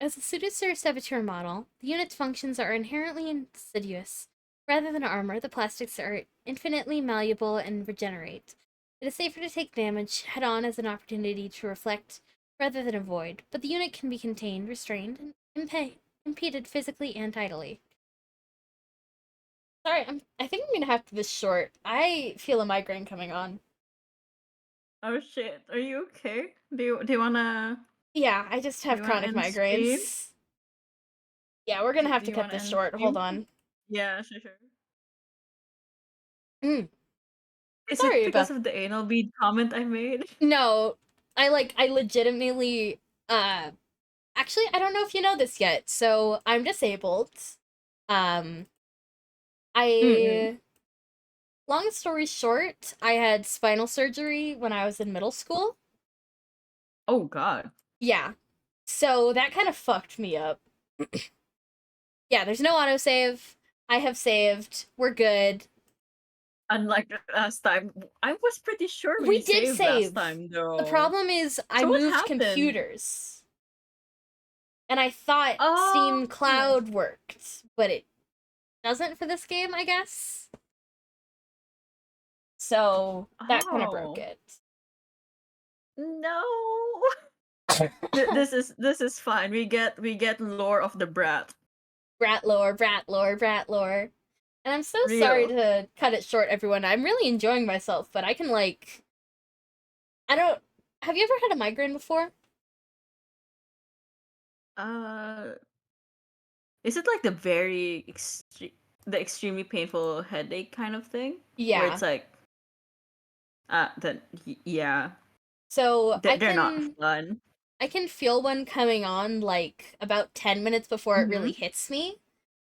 Speaker 1: As a pseudo saboteur model, the unit's functions are inherently insidious. Rather than armor, the plastics are infinitely malleable and regenerate. It is safer to take damage head on as an opportunity to reflect rather than avoid, but the unit can be contained, restrained, and impeded physically and tidally. Sorry, I think I'm gonna have to this short. I feel a migraine coming on.
Speaker 2: Oh shit. Are you okay? Do you wanna
Speaker 1: Yeah, I just have chronic
Speaker 2: end the stream?
Speaker 1: migraines. Yeah, we're gonna have
Speaker 2: Do
Speaker 1: to
Speaker 2: you
Speaker 1: cut
Speaker 2: wanna
Speaker 1: this
Speaker 2: end the
Speaker 1: short. Hold
Speaker 2: stream?
Speaker 1: on.
Speaker 2: Yeah, sure.
Speaker 1: Mm,
Speaker 2: Is it
Speaker 1: sorry
Speaker 2: because
Speaker 1: about
Speaker 2: of the anal bead comment I made?
Speaker 1: No, I legitimately uh actually I don't know if you know this yet. So I'm disabled. Um
Speaker 2: Mm-mm.
Speaker 1: I long story short, I had spinal surgery when I was in middle school.
Speaker 2: Oh god.
Speaker 1: Yeah. So that kind of fucked me up. Yeah, there's no autosave. I have saved. We're good.
Speaker 2: Unlike the last time, I was pretty sure we
Speaker 1: We did
Speaker 2: saved last
Speaker 1: save.
Speaker 2: time
Speaker 1: The
Speaker 2: though.
Speaker 1: problem is I
Speaker 2: So what
Speaker 1: moved
Speaker 2: happened?
Speaker 1: computers. And I thought
Speaker 2: Oh.
Speaker 1: Steam Cloud worked, but it doesn't for this game, I guess. So that kind of broke
Speaker 2: Oh.
Speaker 1: it.
Speaker 2: No. This is fine. We get lore of the brat.
Speaker 1: Brat lore, brat lore, brat lore. And I'm so sorry
Speaker 2: Real.
Speaker 1: to cut it short, everyone. I'm really enjoying myself, but I can, like. I don't. Have you ever had a migraine before?
Speaker 2: Uh is it like the extremely painful headache kind of thing? Where
Speaker 1: Yeah.
Speaker 2: it's like yeah.
Speaker 1: So
Speaker 2: They're not fun.
Speaker 1: I can feel one coming on like about 10 minutes before it really
Speaker 2: Mm-hmm.
Speaker 1: hits me.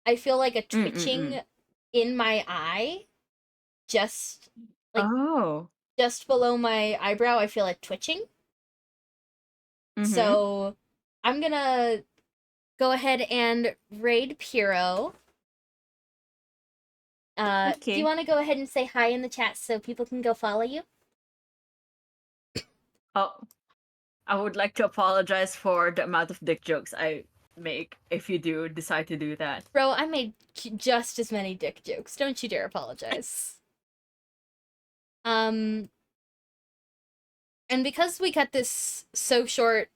Speaker 1: I feel like a
Speaker 2: Mm-mm-mm.
Speaker 1: twitching in my eye, just like
Speaker 2: Oh.
Speaker 1: just below my eyebrow. I feel it twitching.
Speaker 2: Mm-hmm.
Speaker 1: So I'm gonna go ahead and raid Piro. Do you
Speaker 2: Okay.
Speaker 1: want to go ahead and say hi in the chat so people can go follow you?
Speaker 2: Oh, I would like to apologize for the amount of dick jokes I make if you do decide to do that.
Speaker 1: Bro, I made just as many dick jokes. Don't you dare apologize. Um, and because we cut this so short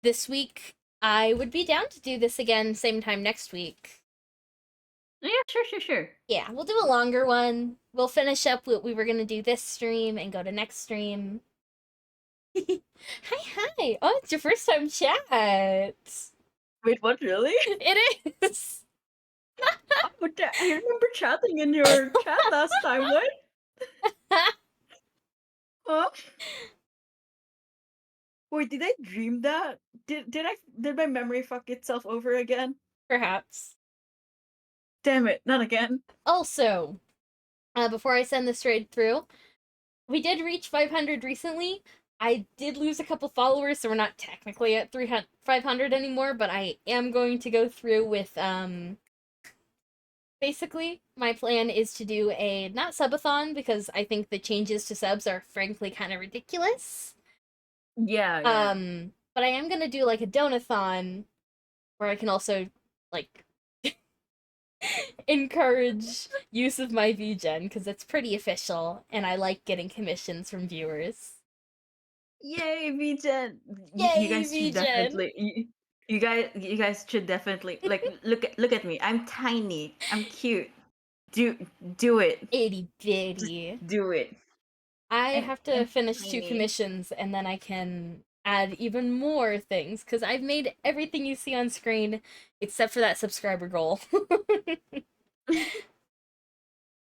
Speaker 1: this week, I would be down to do this again same time next week.
Speaker 2: Yeah, sure.
Speaker 1: Yeah, we'll do a longer one. We'll finish up what we were gonna do this stream and go to next stream. Hi. Oh, it's your first time chat.
Speaker 2: Wait, what, really?
Speaker 1: It is.
Speaker 2: I remember chatting in your chat last time. What? Huh? Wait, did I dream that? Did my memory fuck itself over again?
Speaker 1: Perhaps.
Speaker 2: Damn it, not again.
Speaker 1: Also, before I send this straight through, we did reach 500 recently. I did lose a couple followers, so we're not technically at 300, 500 anymore, but I am going to go through with, basically, my plan is to do a, not subathon, because I think the changes to subs are frankly kind of ridiculous.
Speaker 2: Yeah.
Speaker 1: But I am gonna do, like, a donathon, where I can also, like, encourage use of my VGen, because it's pretty official, and I like getting commissions from viewers.
Speaker 2: Yay, VTuber! You
Speaker 1: Yay,
Speaker 2: guys should
Speaker 1: VGen!
Speaker 2: definitely. You guys should definitely like look at me. I'm tiny. I'm cute. Do do it.
Speaker 1: Itty
Speaker 2: Just
Speaker 1: bitty.
Speaker 2: do it.
Speaker 1: I
Speaker 2: I'm
Speaker 1: have to
Speaker 2: I'm
Speaker 1: finish two
Speaker 2: tiny.
Speaker 1: commissions and then I can add even more things because I've made everything you see on screen except for that subscriber goal.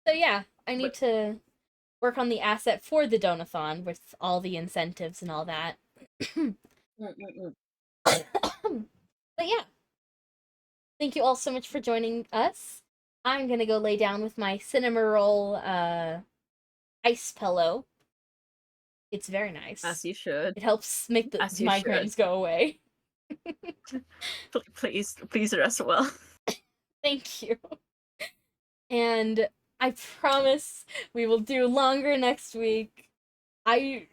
Speaker 1: So yeah, I need
Speaker 2: But
Speaker 1: to work on the asset for the donathon with all the incentives and all that.
Speaker 2: mm.
Speaker 1: But yeah, thank you all so much for joining us. I'm gonna go lay down with my cinema roll ice pillow. It's very
Speaker 2: As
Speaker 1: nice.
Speaker 2: you should.
Speaker 1: It helps make the
Speaker 2: As you should.
Speaker 1: migraines go away.
Speaker 2: Please rest well.
Speaker 1: Thank you. And I promise we will do longer next week. I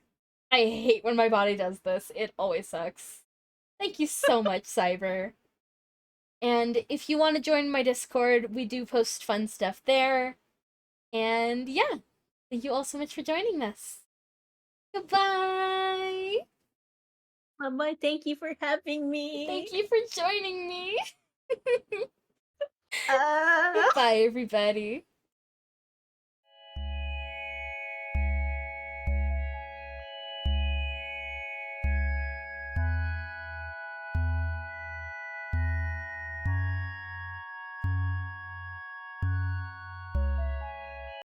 Speaker 1: I hate when my body does this. It always sucks. Thank you so much, Cyber. And if you want to join my Discord, we do post fun stuff there. And yeah, thank you all so much for joining us. Goodbye.
Speaker 3: Bye-bye. Thank you for having me.
Speaker 1: Thank you for joining me.
Speaker 3: Uh...
Speaker 1: Goodbye, everybody.